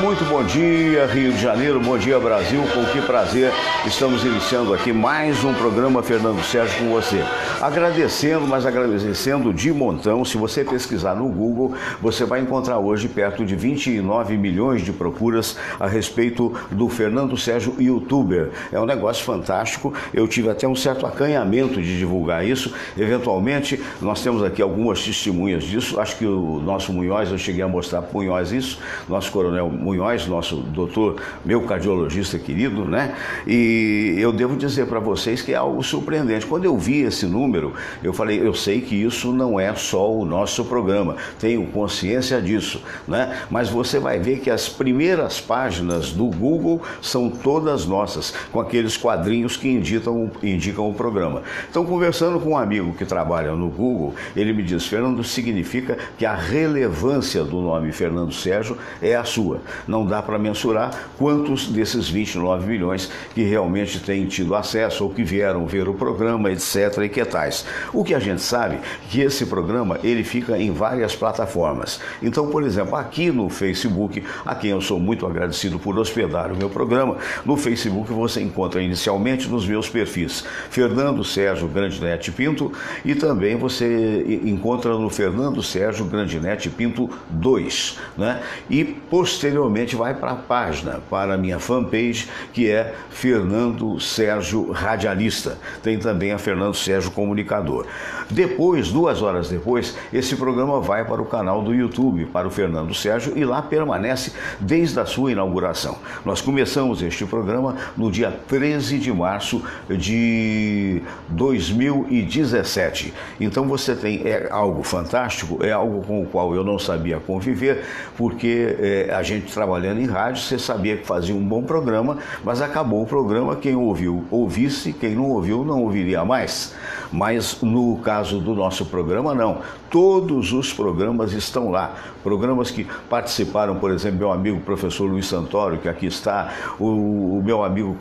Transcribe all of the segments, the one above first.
Muito bom dia, Rio de Janeiro, bom dia, Brasil. Com que prazer estamos iniciando aqui mais um programa Fernando Sérgio com você. Agradecendo, mas agradecendo de montão. Se você pesquisar no Google, você vai encontrar hoje perto de 29 milhões de procuras a respeito do Fernando Sérgio YouTuber. É um negócio fantástico. Eu tive até um certo acanhamento de divulgar isso. Eventualmente, nós temos aqui algumas testemunhas disso. Acho que o nosso Munhoz, eu cheguei a mostrar para o Munhoz isso, nosso coronel Munhoz, nosso doutor, meu cardiologista querido, né? E eu devo dizer para vocês que é algo surpreendente. Quando eu vi esse número, eu falei, eu sei que isso não é só o nosso programa, tenho consciência disso, né? Mas você vai ver que as primeiras páginas do Google são todas nossas, com aqueles quadrinhos que indicam o programa. Então, conversando com um amigo que trabalha no Google, ele me diz, Fernando, significa que a relevância do nome Fernando Sérgio é a sua. Não dá para mensurar quantos desses 29 milhões que realmente têm tido acesso ou que vieram ver o programa, etc. e que tais. O que a gente sabe é que esse programa ele fica em várias plataformas. Então, por exemplo, aqui no Facebook, a quem eu sou muito agradecido por hospedar o meu programa, no Facebook você encontra inicialmente nos meus perfis Fernando Sérgio Grandinetti Pinto e também você encontra no Fernando Sérgio Grandinetti Pinto 2, né? E posteriormente vai para a página, para a minha fanpage, que é Fernando Sérgio Radialista. Tem também a Fernando Sérgio Comunicador. Depois, 2 horas depois, esse programa vai para o canal do YouTube, para o Fernando Sérgio, e lá permanece desde a sua inauguração. Nós começamos este programa no dia 13 de março de 2017. Então você tem, é algo fantástico, é algo com o qual eu não sabia conviver, porque a gente trabalhando em rádio, você sabia que fazia um bom programa, mas acabou o programa, quem ouviu, ouvisse, quem não ouviu, não ouviria mais. Mas no caso do nosso programa, não. Todos os programas estão lá. Programas que participaram, por exemplo, meu amigo professor Luiz Santoro, que aqui está, o meu amigo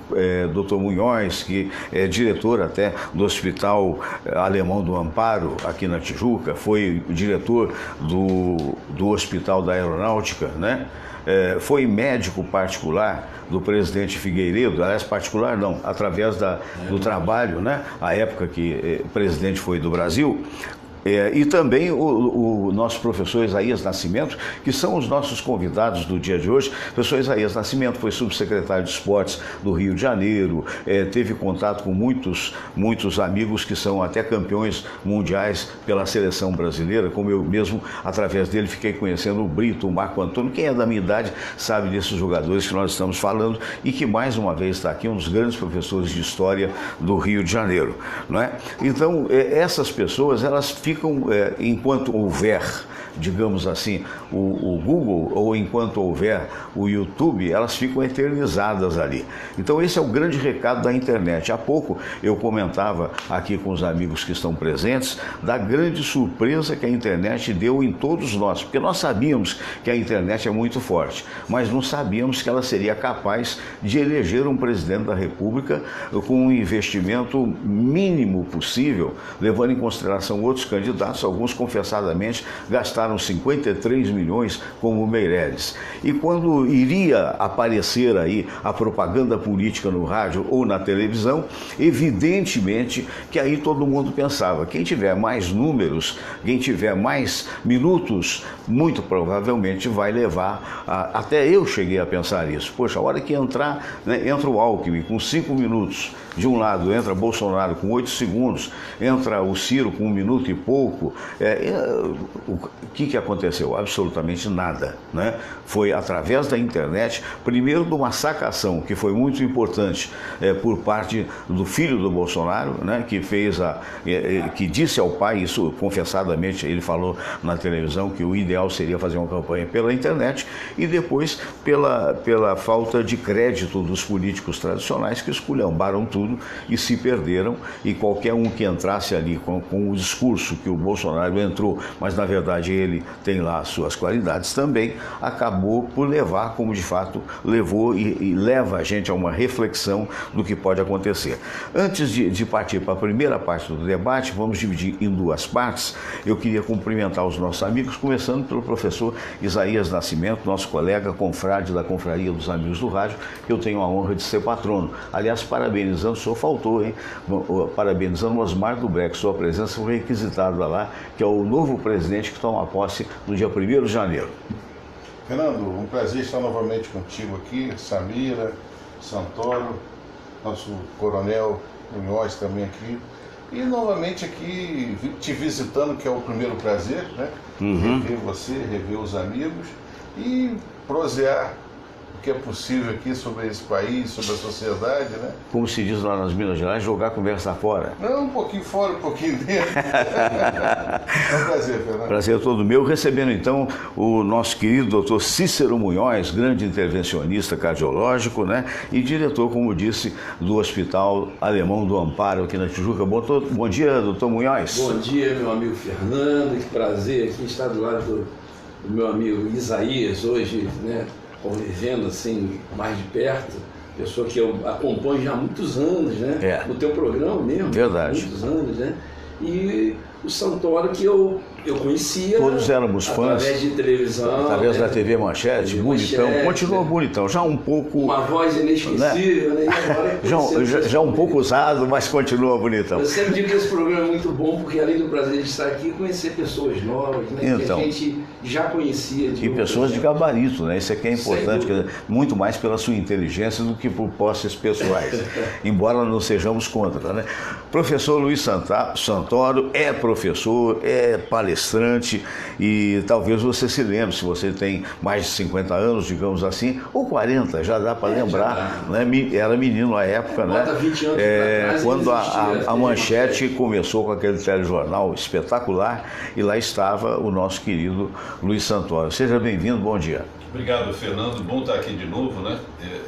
Dr. Munhoz, que é diretor até do Hospital Alemão do Amparo, aqui na Tijuca, foi diretor do Hospital da Aeronáutica, né? Foi médico particular do presidente Figueiredo, aliás, particular não, através do trabalho, né? A época que o presidente foi do Brasil. E também o nosso professor Isaías Nascimento, que são os nossos convidados do dia de hoje. O professor Isaías Nascimento foi subsecretário de Esportes do Rio de Janeiro, teve contato com muitos amigos que são até campeões mundiais pela seleção brasileira, como eu mesmo, através dele, fiquei conhecendo o Brito, o Marco Antônio. Quem é da minha idade sabe desses jogadores que nós estamos falando e que mais uma vez está aqui, um dos grandes professores de história do Rio de Janeiro, não é? Então, essas pessoas, elas ficam, enquanto houver, digamos assim, o Google, ou enquanto houver o YouTube, elas ficam eternizadas ali. Então esse é o grande recado da internet. Há pouco eu comentava aqui com os amigos que estão presentes da grande surpresa que a internet deu em todos nós, porque nós sabíamos que a internet é muito forte, mas não sabíamos que ela seria capaz de eleger um presidente da República com um investimento mínimo possível, levando em consideração outros candidatos, alguns confessadamente gastaram 53 milhões como o Meirelles. E quando iria aparecer aí a propaganda política no rádio ou na televisão, evidentemente que aí todo mundo pensava, quem tiver mais números, quem tiver mais minutos, muito provavelmente vai levar, até eu cheguei a pensar isso, poxa, a hora que entrar, né, entra o Alckmin com 5 minutos, de um lado entra Bolsonaro com 8 segundos, entra o Ciro com 1 minuto e pouco, o que aconteceu? Absolutamente nada, né? Foi através da internet, primeiro de uma sacação que foi muito importante por parte do filho do Bolsonaro, né? Que disse ao pai, isso confessadamente ele falou na televisão, que o ideal seria fazer uma campanha pela internet, e depois pela falta de crédito dos políticos tradicionais que esculhambaram tudo e se perderam, e qualquer um que entrasse ali com o discurso isso que o Bolsonaro entrou, mas na verdade ele tem lá as suas qualidades também, acabou por levar, como de fato levou e leva a gente a uma reflexão do que pode acontecer. Antes de partir para a primeira parte do debate, vamos dividir em duas partes. Eu queria cumprimentar os nossos amigos, começando pelo professor Isaías Nascimento, nosso colega confrade da Confraria dos Amigos do Rádio, que eu tenho a honra de ser patrono. Aliás, parabenizando, o senhor faltou, hein? Parabenizando o Osmar do Breck, sua presença foi requisitada lá, que é o novo presidente que toma posse no dia 1º de janeiro. Fernando, um prazer estar novamente contigo aqui, Samira, Santoro, nosso coronel Munhoz também aqui. E novamente aqui te visitando, que é o primeiro prazer, né? Rever você, rever os amigos e prosear o que é possível aqui sobre esse país, sobre a sociedade, né? Como se diz lá nas Minas Gerais, jogar a conversa fora. Não, um pouquinho fora, um pouquinho dentro. É um prazer, Fernando. Prazer todo meu. Recebendo então o nosso querido doutor Cícero Munhoz, grande intervencionista cardiológico, né? E diretor, como disse, do Hospital Alemão do Amparo aqui na Tijuca. Bom dia, doutor Munhoz. Bom dia, meu amigo Fernando. Que prazer aqui estar do lado do meu amigo Isaías hoje, né? Convivendo assim mais de perto, pessoa que eu acompanho já há muitos anos, né? No teu programa mesmo. Verdade. Muitos anos, né? E o Santoro que eu conhecia. Todos éramos fãs. Através de televisão. Através da TV Manchete, bonitão. Continua bonitão, já um pouco. Uma voz inesquecível, né? E agora já um pouco usado, mas continua bonitão. Eu sempre digo que esse programa é muito bom, porque além do prazer de estar aqui, conhecer pessoas novas, né? Então, que a gente já conhecia. E pessoas de gabarito, né? Isso aqui é importante, muito mais pela sua inteligência do que por posses pessoais. Embora não sejamos contra, né? Professor Luiz Santoro é professor, é palestrante e talvez você se lembre, se você tem mais de 50 anos, digamos assim, ou 40, já dá para lembrar, né? Era menino à época, né? 20 anos pra trás, quando a Manchete começou com aquele telejornal espetacular e lá estava o nosso querido Luiz Santoro. Seja bem-vindo, bom dia. Obrigado, Fernando. Bom estar aqui de novo, né?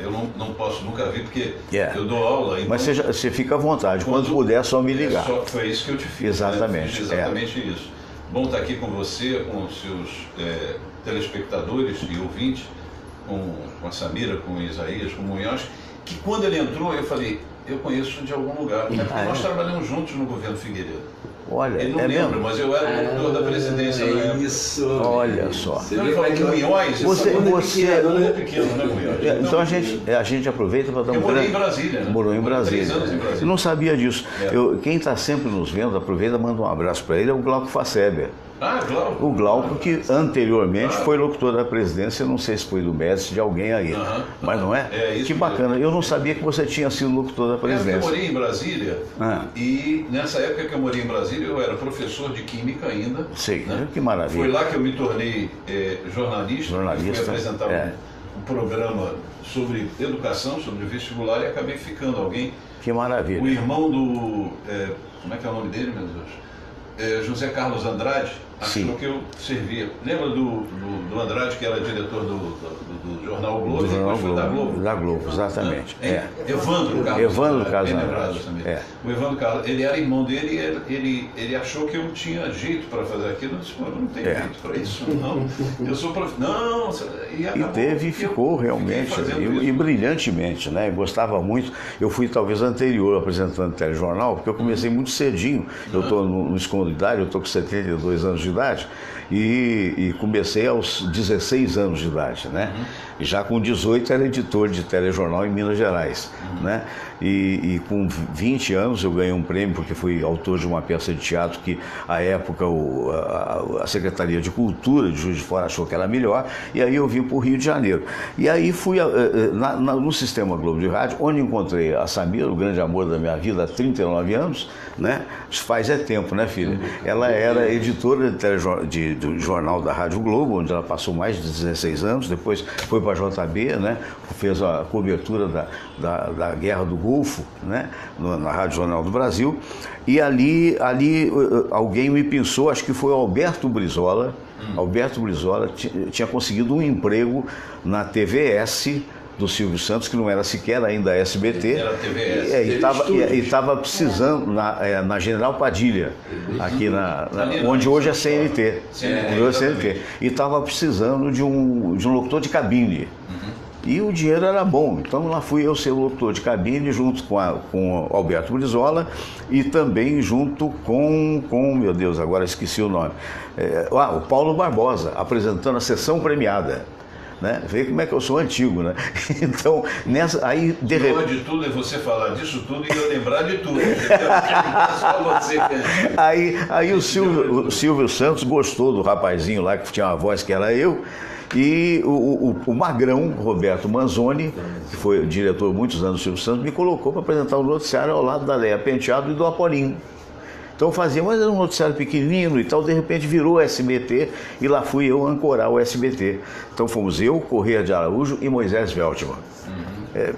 Eu não posso nunca vir porque eu dou aula. Então, mas você fica à vontade, quando puder, só me ligar. Foi isso que eu te fiz. Exatamente. Né? Exatamente isso. Bom estar aqui com você, com os seus telespectadores e ouvintes, com a Samira, com o Isaías, com o Munhoz, que quando ele entrou eu falei, eu conheço de algum lugar. Nós trabalhamos juntos no governo Figueiredo. Olha, ele não lembra, mesmo? mas eu era o da presidência na época. Isso. Olha só. Você falou que o Munhoz, você é pequeno, né, Munhoz? Então a gente aproveita para dar um grande... Eu morei em Brasília, né? Morou em Brasília. 3 anos em Brasília. Eu não sabia disso. Quem está sempre nos vendo, aproveita e manda um abraço para ele, é o Glauco Faceber. Ah, Glauco. O Glauco, que anteriormente foi locutor da presidência, não sei se foi do Médici, de alguém aí, mas não é? Isso que bacana, eu não sabia que você tinha sido locutor da presidência. Eu morei em Brasília e nessa época que eu morei em Brasília eu era professor de Química ainda. Sei, né? Que maravilha. Foi lá que eu me tornei jornalista, fui apresentar um programa sobre educação, sobre vestibular e acabei ficando alguém. Que maravilha. O irmão do... como é que é o nome dele, meu Deus? José Carlos Andrade, achou que eu servia. Lembra do Andrade, que era diretor do Jornal Globo? Do Jornal Globo. Da Globo. Da Globo, exatamente. Evandro Carlos. Evandro Carlos Andrade. O Evandro Carlos, ele era irmão dele e ele achou que eu tinha jeito para fazer aquilo. Eu disse, eu não tenho jeito para isso, não. Eu sou professor. Não, e ficou realmente, e brilhantemente, né? Eu gostava muito. Eu fui talvez anterior apresentando telejornal, porque eu comecei muito cedinho. Eu estou no escondo de idade, eu estou com 72 anos de idade e comecei aos 16 anos de idade, né? E já com 18 era editor de telejornal em Minas Gerais, né? E com 20 anos eu ganhei um prêmio porque fui autor de uma peça de teatro que à época a Secretaria de Cultura de Juiz de Fora achou que era melhor, e aí eu vim para o Rio de Janeiro. E aí fui no Sistema Globo de Rádio, onde encontrei a Samira, o grande amor da minha vida, há 39 anos, né? Faz tempo, né, filha? Ela era editora do jornal da Rádio Globo, onde ela passou mais de 16 anos, depois foi para a JB, né? Fez a cobertura da Guerra do Golfo, né? Na Rádio Jornal do Brasil, e ali alguém me pensou, acho que foi o Alberto Brizola. Alberto Brizola tinha conseguido um emprego na TVS, do Silvio Santos, que não era sequer ainda SBT. Era TVS. E estava precisando na General Padilha, aqui onde hoje é CNT. E estava precisando de um locutor de cabine. E o dinheiro era bom, então lá fui eu ser o locutor de cabine junto com o Alberto Brizola e também junto com meu Deus, agora esqueci o nome, o Paulo Barbosa, apresentando a sessão premiada. Né? Vê como é que eu sou antigo, né? Então, aí de repente. O pior de tudo é você falar disso tudo e eu lembrar de tudo. Aí o Silvio Santos gostou do rapazinho lá que tinha uma voz que era eu. E o Magrão, Roberto Manzoni, que foi diretor muitos anos do Silvio Santos, me colocou para apresentar o noticiário ao lado da Léa Penteado e do Apolinho. Então fazia, mas era um noticiário pequenino e tal, de repente virou SBT e lá fui eu ancorar o SBT. Então fomos eu, Corrêa de Araújo e Moisés Veltman.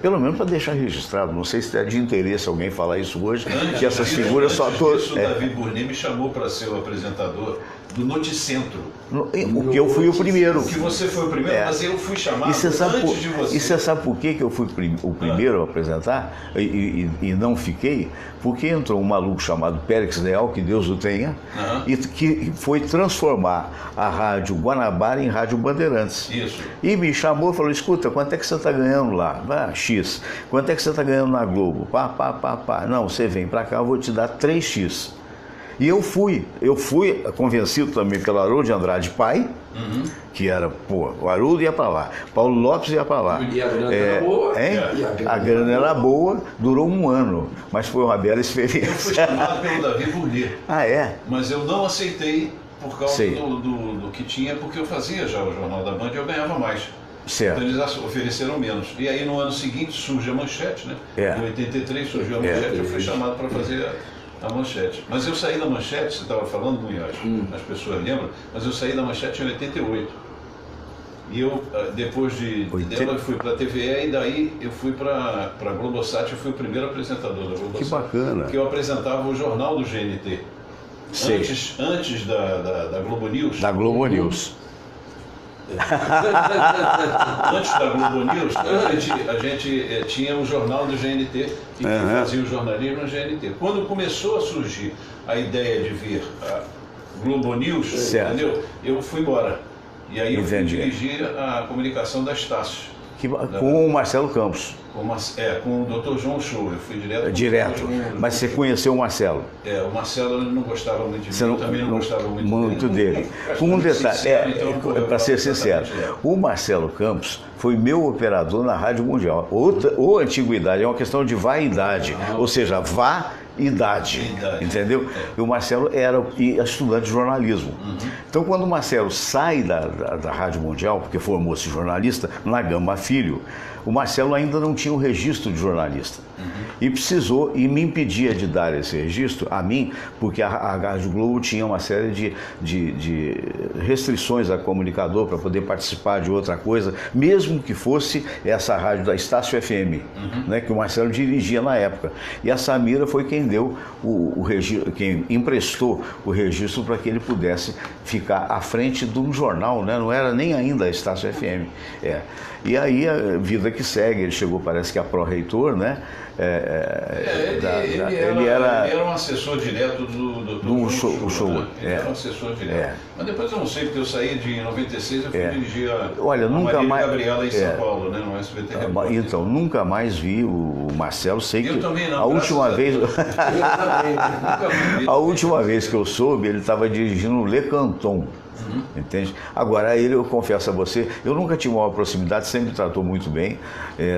Pelo menos para deixar registrado, não sei se é de interesse alguém falar isso hoje, que essas figuras só todas. O Davi Burni me chamou para ser o apresentador do Noticentro. O que eu fui o primeiro. Que você foi o primeiro, mas eu fui chamado antes de você. E você sabe por que eu fui o primeiro a apresentar e não fiquei? Porque entrou um maluco chamado Périx Leal, que Deus o tenha, e que foi transformar a Rádio Guanabara em Rádio Bandeirantes. Isso. E me chamou e falou, escuta, quanto é que você está ganhando lá? X. Quanto é que você está ganhando na Globo? Pá. Não, você vem para cá, eu vou te dar 3X. E eu fui convencido também pelo Haroldo de Andrade pai, que era, o Haroldo ia para lá, Paulo Lopes ia para lá. E a grana era boa. A grana era boa, durou 1 ano, mas foi uma bela experiência. Eu fui chamado pelo Davi Burni. Mas eu não aceitei por causa do que tinha, porque eu fazia já o Jornal da Band e eu ganhava mais. Certo. Então eles ofereceram menos. E aí no ano seguinte surge a Manchete, né? Em 83 surgiu a Manchete, eu fui chamado para fazer a Manchete. Mas eu saí da Manchete, você estava falando, Munhoz, as pessoas lembram, mas eu saí da Manchete em 88. E eu, depois dela, eu fui para a TVE e daí eu fui para a Globosat, eu fui o primeiro apresentador da Globosat. Que bacana. Que eu apresentava o jornal do GNT. Antes da Globo News. Da Globo News. Antes da Globo News, a gente tinha o jornal do GNT e fazia o jornalismo no GNT. Quando começou a surgir a ideia de vir a Globo News, entendeu? Eu fui embora. E aí eu fui dirigir a comunicação da Estácio. Com o Marcelo Campos. Com o Dr. João Show, eu fui direto. Direto. Mas você conheceu o Marcelo? O Marcelo não gostava muito de mim, eu também não gostava muito dele. Com um detalhe, para ser sincero, o Marcelo Campos foi meu operador na Rádio Mundial. Ou antiguidade, é uma questão de vaidade, ou seja, idade, entendeu? E o Marcelo era estudante de jornalismo. Então, quando o Marcelo sai da Rádio Mundial, porque formou-se jornalista, na Gama Filho, o Marcelo ainda não tinha o registro de jornalista. E precisou, e me impedia de dar esse registro, a mim, porque a Rádio Globo tinha uma série de restrições a comunicador para poder participar de outra coisa, mesmo que fosse essa rádio da Estácio FM, né, que o Marcelo dirigia na época. E a Samira foi quem deu o registro, quem emprestou o registro para que ele pudesse ficar à frente de um jornal, né? Não era nem ainda a Estácio FM. E aí a vida que segue, ele chegou, parece que a pró-reitor, né? Ele era um assessor direto do show. Né? Ele era um assessor direto. Mas depois eu não sei, porque eu saí em 96 eu fui dirigir a Maria Gabriela em São Paulo, né? No SBT. Então, nunca mais vi o Marcelo, sei que eu também não, a última vez a última vez que eu soube, ele estava dirigindo o Le Canton. Entende? Agora, ele, eu confesso a você, eu nunca tive uma proximidade, sempre me tratou muito bem,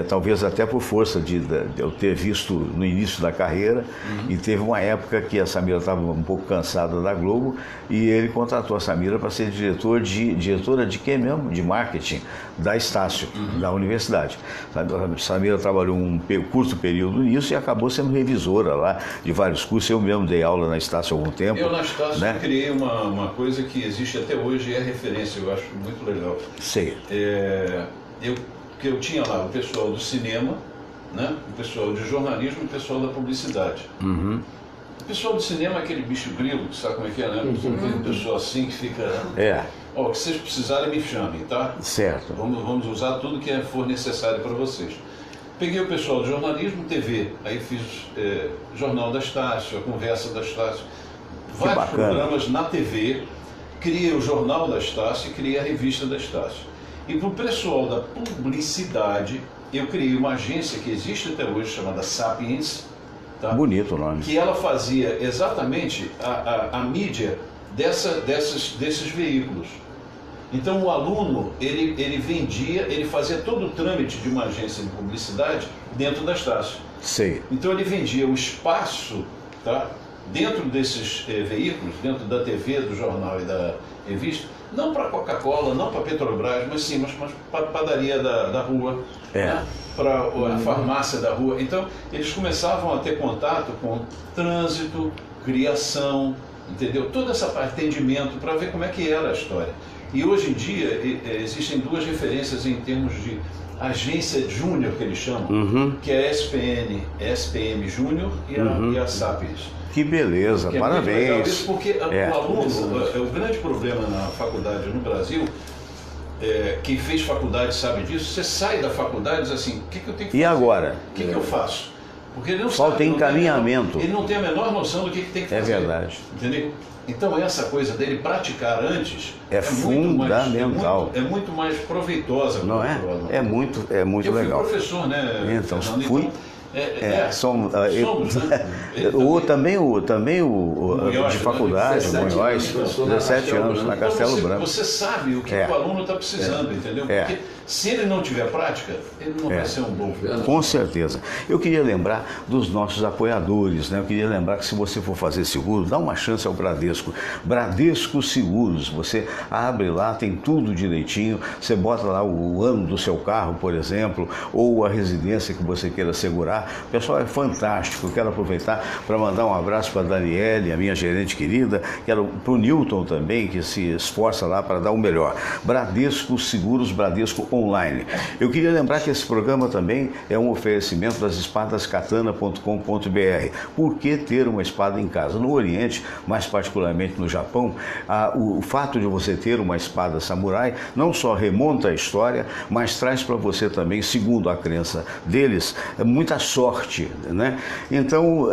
talvez até por força de eu ter visto no início da carreira, e teve uma época que a Samira estava um pouco cansada da Globo, e ele contratou a Samira para ser diretora de quê mesmo? De marketing da Estácio, da universidade. A Samira trabalhou um curto período nisso e acabou sendo revisora lá de vários cursos. Eu mesmo dei aula na Estácio há algum tempo. Eu na Estácio criei uma coisa que existe até hoje e é referência, eu acho muito legal. Sei. Eu tinha lá o pessoal do cinema, né? O pessoal de jornalismo e o pessoal da publicidade. O pessoal do cinema é aquele bicho grilo, sabe como é que é, né? Aquele pessoal assim que fica... Ó, que vocês precisarem me chamem, tá? Certo. Vamos usar tudo que for necessário para vocês. Peguei o pessoal de jornalismo, TV, aí fiz Jornal da Estácio, a Conversa da Estácio, vários programas na TV, criei o Jornal da Estácio e criei a Revista da Estácio. E para o pessoal da publicidade, eu criei uma agência que existe até hoje, chamada Sapiens. Tá? Bonito o nome. Que ela fazia exatamente a mídia desses veículos. Então o aluno, ele vendia, ele fazia todo o trâmite de uma agência de publicidade dentro da Estácio. Sei. Então ele vendia o espaço, tá, dentro desses veículos, dentro da TV, do jornal e da revista, não para Coca-Cola, não para Petrobras, mas sim, mas para a padaria da rua, né? Para a farmácia da rua. Então eles começavam a ter contato com trânsito, criação, entendeu? Todo esse atendimento para ver como é que era a história. E hoje em dia existem duas referências em termos de agência júnior, que eles chamam, que é a SPM Júnior e a Sapiens. Que beleza, que parabéns. Isso porque o aluno, o grande problema na faculdade no Brasil, quem fez faculdade sabe disso, você sai da faculdade e diz assim, o que eu tenho que fazer? E agora? O que eu faço? Porque ele não Falta sabe, encaminhamento. Ele não tem a menor noção do que tem que fazer. É verdade. Entendeu? Então essa coisa dele praticar antes é fundamental. É muito mais proveitosa. Não é? É muito legal. Eu fui professor, né? Então, Fernando? fui. Somos, né? Também o de faculdade, o Munhoz, 17 anos na Castelo Branco. Você sabe o que o aluno está precisando, entendeu? Porque se ele não tiver prática, ele não vai ser um bom professor. Com certeza. Eu queria lembrar dos nossos apoiadores, né? Eu queria lembrar que se você for fazer seguro, dá uma chance ao Bradesco. Bradesco Seguros, você abre lá, tem tudo direitinho, você bota lá o ano do seu carro, por exemplo, ou a residência que você queira segurar. O pessoal é fantástico. Eu quero aproveitar para mandar um abraço para a Daniele, a minha gerente querida, quero para o Newton também, que se esforça lá para dar o melhor. Bradesco Seguros, Bradesco Online. Eu queria lembrar que esse programa também é um oferecimento das espadaskatana.com.br. Por que ter uma espada em casa? No Oriente, mais particularmente no Japão, o fato de você ter uma espada samurai não só remonta a história, mas traz para você também, segundo a crença deles, muita sorte, né? Então,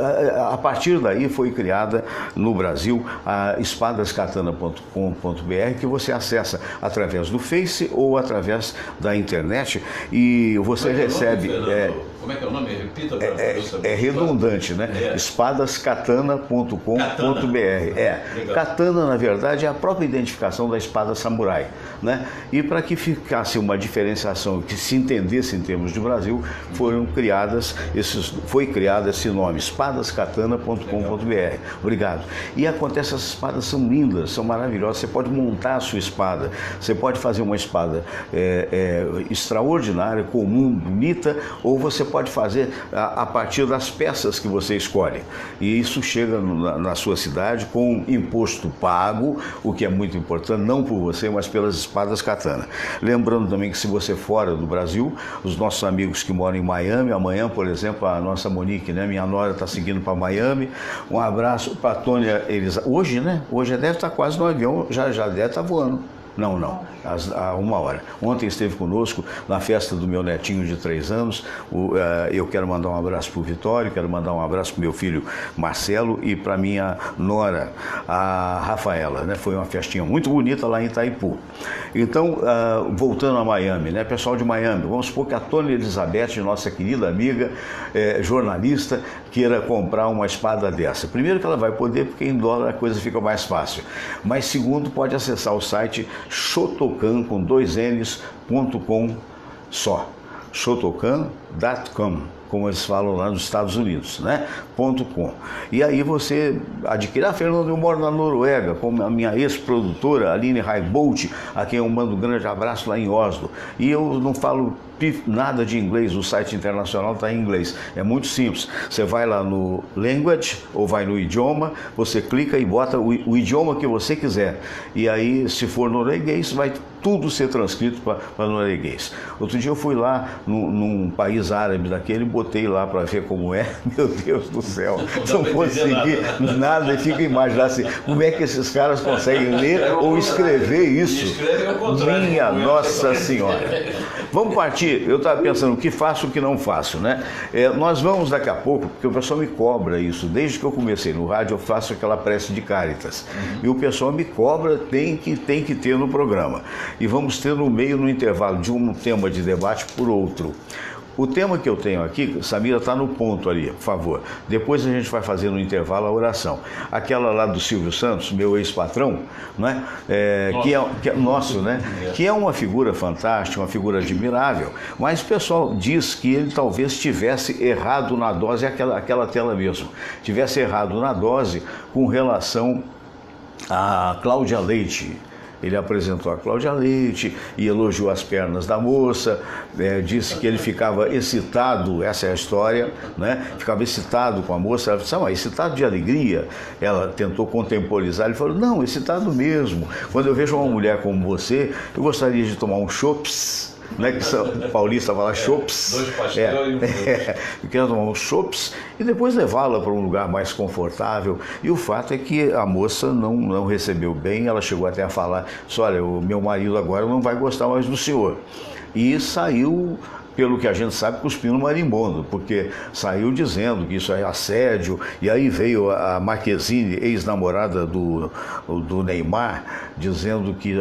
a partir daí foi criada no Brasil a espadaskatana.com.br, que você acessa através do Face ou através da internet e você recebe... Como é que é o nome? Repita para eu saber. É redundante, né? Espadaskatana.com.br. Katana, na verdade, é a própria identificação da espada samurai, né? E para que ficasse uma diferenciação que se entendesse em termos de Brasil, foi criado esse nome, espadaskatana.com.br. Obrigado. E acontece, essas espadas são lindas, são maravilhosas. Você pode montar a sua espada, você pode fazer uma espada extraordinária, comum, bonita, ou você pode fazer a partir das peças que você escolhe. E isso chega na sua cidade com imposto pago, o que é muito importante, não por você, mas pelas espadas katana. Lembrando também que se você fora do Brasil, os nossos amigos que moram em Miami, amanhã, por exemplo, a nossa Monique, né, minha nora, está seguindo para Miami. Um abraço para a Tônia Elisa. Hoje, né? Hoje deve estar quase no avião, já deve estar voando. Não, há 1 hora. Ontem esteve conosco na festa do meu netinho de 3 anos. Eu quero mandar um abraço para o Vitório, quero mandar um abraço para o meu filho Marcelo e para minha nora, a Rafaela, né? Foi uma festinha muito bonita lá em Itaipu. Então, voltando a Miami, né? Pessoal de Miami, vamos supor que a Tônia Elizabeth, nossa querida amiga, jornalista, queira comprar uma espada dessa. Primeiro que ela vai poder, porque em dólar a coisa fica mais fácil. Mas segundo, pode acessar o site Shotokan com 2Ns.com só. Shotokan.com, como eles falam lá nos Estados Unidos, né? .com. E aí você adquire. Fernando, eu moro na Noruega, com a minha ex-produtora, Aline Raibolt, a quem eu mando um grande abraço lá em Oslo. E eu não falo nada de inglês, o site internacional está em inglês. É muito simples. Você vai lá no Language, ou vai no idioma, você clica e bota o idioma que você quiser. E aí, se for norueguês, vai tudo ser transcrito para norueguês. Outro dia eu fui lá num país árabe daquele, botei lá para ver como é, meu Deus do céu, não consegui nada e fico imaginando assim, como é que esses caras conseguem ler ou escrever isso? Minha Nossa Senhora. Vamos partir, eu estava pensando o que faço e o que não faço, né? Nós vamos daqui a pouco, porque o pessoal me cobra isso, desde que eu comecei no rádio eu faço aquela prece de Cáritas, e o pessoal me cobra, tem que ter no programa, e vamos ter no meio, no intervalo de um tema de debate por outro. O tema que eu tenho aqui, Samira, está no ponto ali, por favor. Depois a gente vai fazer no intervalo a oração. Aquela lá do Silvio Santos, meu ex-patrão, né? Que é nosso, né? Que é uma figura fantástica, uma figura admirável, mas o pessoal diz que ele talvez tivesse errado na dose, aquela tela mesmo, tivesse errado na dose com relação a Cláudia Leite. Ele apresentou a Cláudia Leite e elogiou as pernas da moça, disse que ele ficava excitado, essa é a história, né? Ficava excitado com a moça, ela disse, excitado de alegria. Ela tentou contemporizar, ele falou, não, excitado mesmo. Quando eu vejo uma mulher como você, eu gostaria de tomar um chops, né, que São Paulista fala chops. Dois pastel e um eu quero tomar uns chops e depois levá-la para um lugar mais confortável. E o fato é que a moça não recebeu bem, ela chegou até a falar, olha, o meu marido agora não vai gostar mais do senhor. E saiu, pelo que a gente sabe, cuspindo marimbondo, porque saiu dizendo que isso é assédio, e aí veio a Marquezine, ex-namorada do Neymar, dizendo que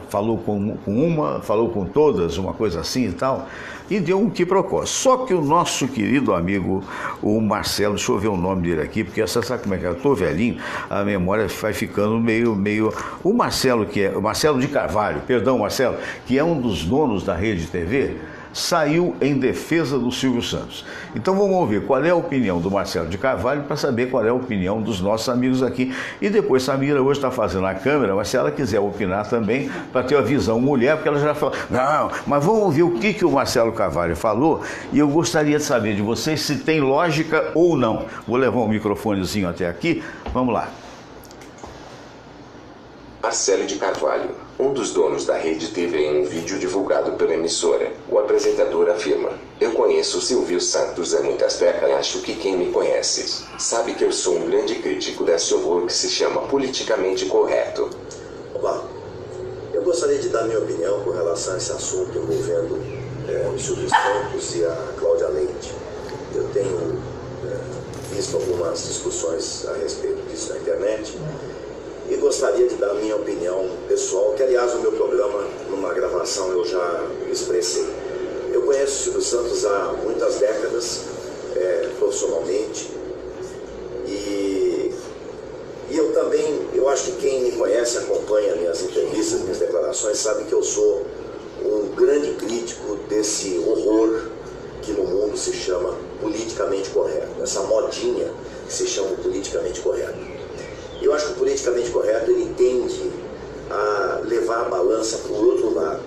falou com uma, falou com todas, uma coisa assim e tal, e deu um quiprocó. Só que o nosso querido amigo, o Marcelo, deixa eu ver o nome dele aqui, porque você sabe como é que eu estou velhinho, a memória vai ficando meio... O Marcelo, o Marcelo de Carvalho, perdão, Marcelo, que é um dos donos da Rede TV, saiu em defesa do Silvio Santos. Então vamos ouvir qual é a opinião do Marcelo de Carvalho para saber qual é a opinião dos nossos amigos aqui. E depois, Samira hoje está fazendo a câmera, mas se ela quiser opinar também, para ter a visão mulher, porque ela já falou, não, mas vamos ouvir o que o Marcelo Carvalho falou, e eu gostaria de saber de vocês se tem lógica ou não. Vou levar um microfonezinho até aqui, vamos lá. Marcelo de Carvalho, um dos donos da Rede TV, em um vídeo divulgado pela emissora, o apresentador afirma: eu conheço o Silvio Santos há muitas décadas e acho que quem me conhece sabe que eu sou um grande crítico desse horror que se chama politicamente correto. Olá, eu gostaria de dar minha opinião com relação a esse assunto envolvendo o Silvio Santos e a Cláudia Leite. Eu tenho visto algumas discussões a respeito disso na internet, e gostaria de dar a minha opinião pessoal, que aliás o meu programa, numa gravação, eu já expressei. Eu conheço o Silvio Santos há muitas décadas, profissionalmente, e eu também, eu acho que quem me conhece, acompanha minhas entrevistas, minhas declarações, sabe que eu sou um grande crítico desse horror que no mundo se chama politicamente correto, essa modinha que se chama politicamente correto. Eu acho que o politicamente correto, ele tende a levar a balança para o outro lado.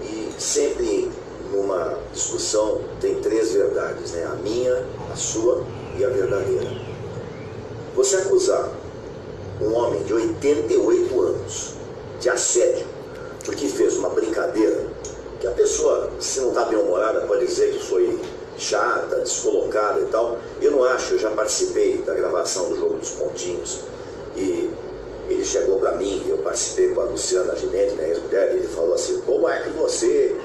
E sempre numa discussão tem três verdades, né? A minha, a sua e a verdadeira. Você acusar um homem de 88 anos de assédio porque fez uma brincadeira, que a pessoa, se não está bem-humorada, pode dizer que foi chata, descolocada e tal. Eu não acho, eu já participei da gravação do Jogo dos Pontinhos e ele chegou para mim, eu participei com a Luciana Ginetti, minha ex-mulher, e ele falou assim: como é que você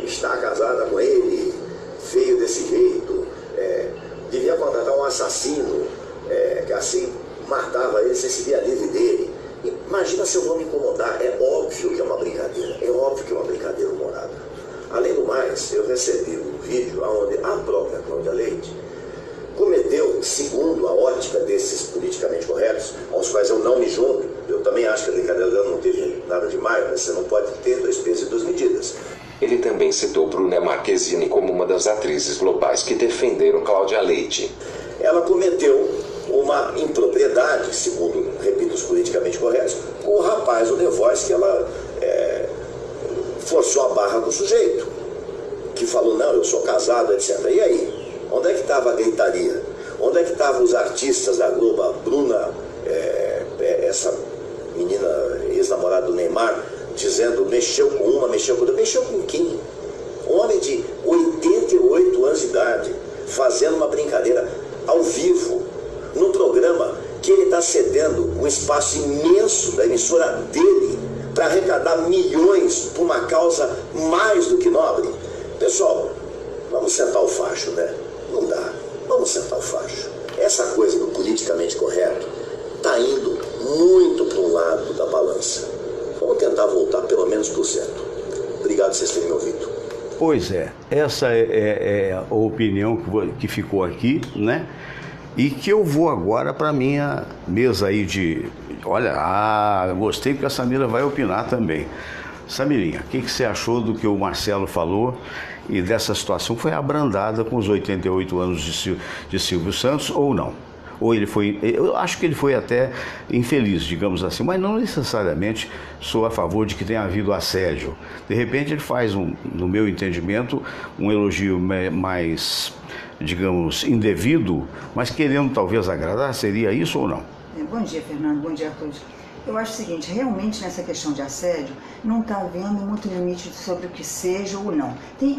está casada com ele, feio desse jeito, devia contratar um assassino, que assim matava ele, você se via livre dele. Imagina se eu vou me incomodar. É óbvio que é uma brincadeira, é óbvio que é uma brincadeira humorada. Além do mais, eu recebi um vídeo onde a própria Cláudia Leite cometeu, segundo a ótica desses politicamente corretos, aos quais eu não me junto. Eu também acho que a brincadeira dela não teve nada demais, mas você não pode ter dois pesos e duas medidas. Ele também citou Bruna Marquezine como uma das atrizes globais que defenderam Cláudia Leite. Ela cometeu uma impropriedade, segundo, repito, os politicamente corretos, com o rapaz, o The Voice, que ela forçou a barra do sujeito, que falou: não, eu sou casado, etc. E aí? Onde é que estava a gritaria? Onde é que estavam os artistas da Globo, a Bruna, essa menina ex-namorada do Neymar, dizendo: mexeu com uma, mexeu com outra? Mexeu com quem? Um homem de 88 anos curiosidade, fazendo uma brincadeira ao vivo, no programa que ele está cedendo um espaço imenso da emissora dele para arrecadar milhões por uma causa mais do que nobre. Pessoal, vamos sentar o facho, né? Não dá. Vamos sentar o facho. Essa coisa do politicamente correto está indo muito para um lado da balança. Vamos tentar voltar pelo menos para o centro. Obrigado por vocês terem me ouvido. Pois é, essa é a opinião que ficou aqui, né? E que eu vou agora para minha mesa aí de... Olha, gostei porque a Samira vai opinar também. Samirinha, o que você achou do que o Marcelo falou e dessa situação? Foi abrandada com os 88 anos de Silvio Santos ou não? Ou ele foi... Eu acho que ele foi até infeliz, digamos assim, mas não necessariamente sou a favor de que tenha havido assédio. De repente ele faz, no meu entendimento, um elogio mais, digamos, indevido, mas querendo talvez agradar, seria isso ou não? Bom dia, Fernando, bom dia a todos. Eu acho o seguinte, realmente nessa questão de assédio, não está havendo muito limite sobre o que seja ou não.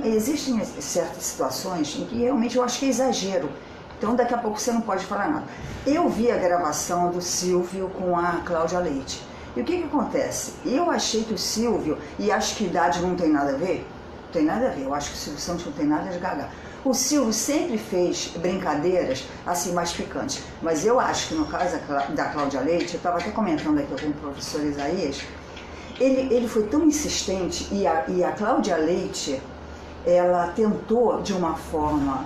Existem certas situações em que realmente eu acho que é exagero. Então daqui a pouco você não pode falar nada. Eu vi a gravação do Silvio com a Cláudia Leite. E o que acontece? Eu achei que o Silvio, e acho que idade não tem nada a ver, não tem nada a ver, eu acho que o Silvio Santos não tem nada de gaga. O Silvio sempre fez brincadeiras assim mais picantes, mas eu acho que no caso da Cláudia Leite, eu estava até comentando aqui com o professor Isaías, ele foi tão insistente e a Cláudia Leite, ela tentou de uma forma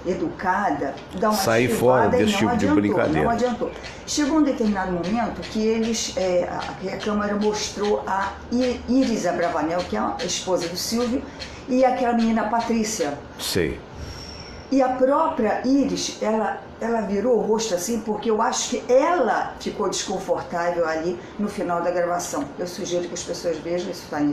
educada dar uma sair fora desse tipo de brincadeira. Não adiantou. Chegou um determinado momento que a Câmara mostrou a Iris Abravanel, que é a esposa do Silvio, e aquela menina Patrícia. Sei. E a própria Iris, ela virou o rosto assim, porque eu acho que ela ficou desconfortável ali no final da gravação. Eu sugiro que as pessoas vejam, isso está na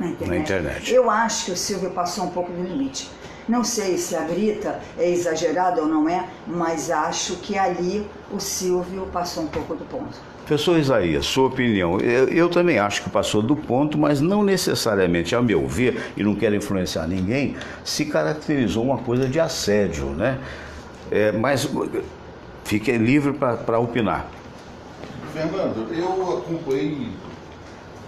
internet. Eu acho que o Silvio passou um pouco do limite. Não sei se a grita é exagerada ou não é, mas acho que ali o Silvio passou um pouco do ponto. Professor Isaías, sua opinião. Eu também acho que passou do ponto, mas não necessariamente, a meu ver, e não quero influenciar ninguém, se caracterizou uma coisa de assédio, né? Mas fique livre para opinar. Fernando, eu acompanhei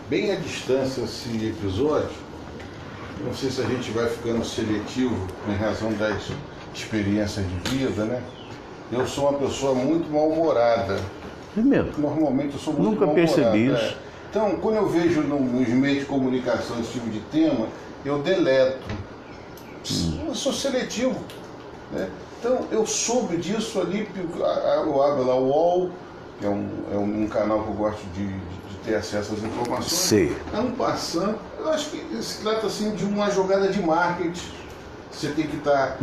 bem à distância esse episódio. Não sei se a gente vai ficando seletivo em razão das experiências de vida, né? Eu sou uma pessoa muito mal-humorada. É mesmo? Normalmente eu sou muito Nunca mal-humorado. percebi isso. Então, quando eu vejo nos meios de comunicação esse tipo de tema, eu deleto. Eu sou seletivo, né? Então, eu soube disso ali, eu abro lá o UOL, que é um canal que eu gosto de ter acesso às informações. Sim. Passando, eu acho que se trata assim de uma jogada de marketing. Você tem que estar,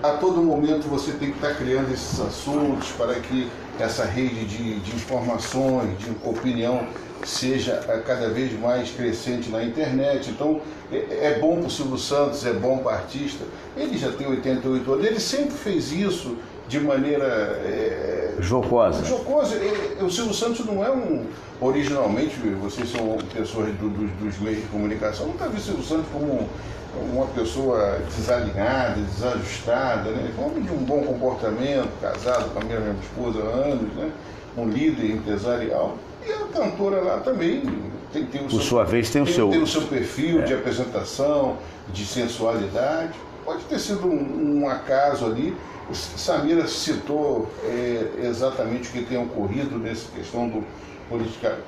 a todo momento você tem que estar criando esses assuntos para que essa rede de informações, de opinião, seja cada vez mais crescente na internet. Então, é bom para o Silvio Santos, é bom para o artista. Ele já tem 88 anos, ele sempre fez isso de maneira jocosa. O Silvio Santos não é originalmente, vocês são pessoas dos meios de comunicação, nunca vi o Silvio Santos como uma pessoa desalinhada, desajustada, né? Homem de um bom comportamento, casado com a minha esposa há anos, né? Um líder empresarial. E a cantora lá também tem o seu, por sua vez, tem o seu perfil de apresentação, de sensualidade. Pode ter sido um acaso ali. Samira citou exatamente o que tem ocorrido nessa questão do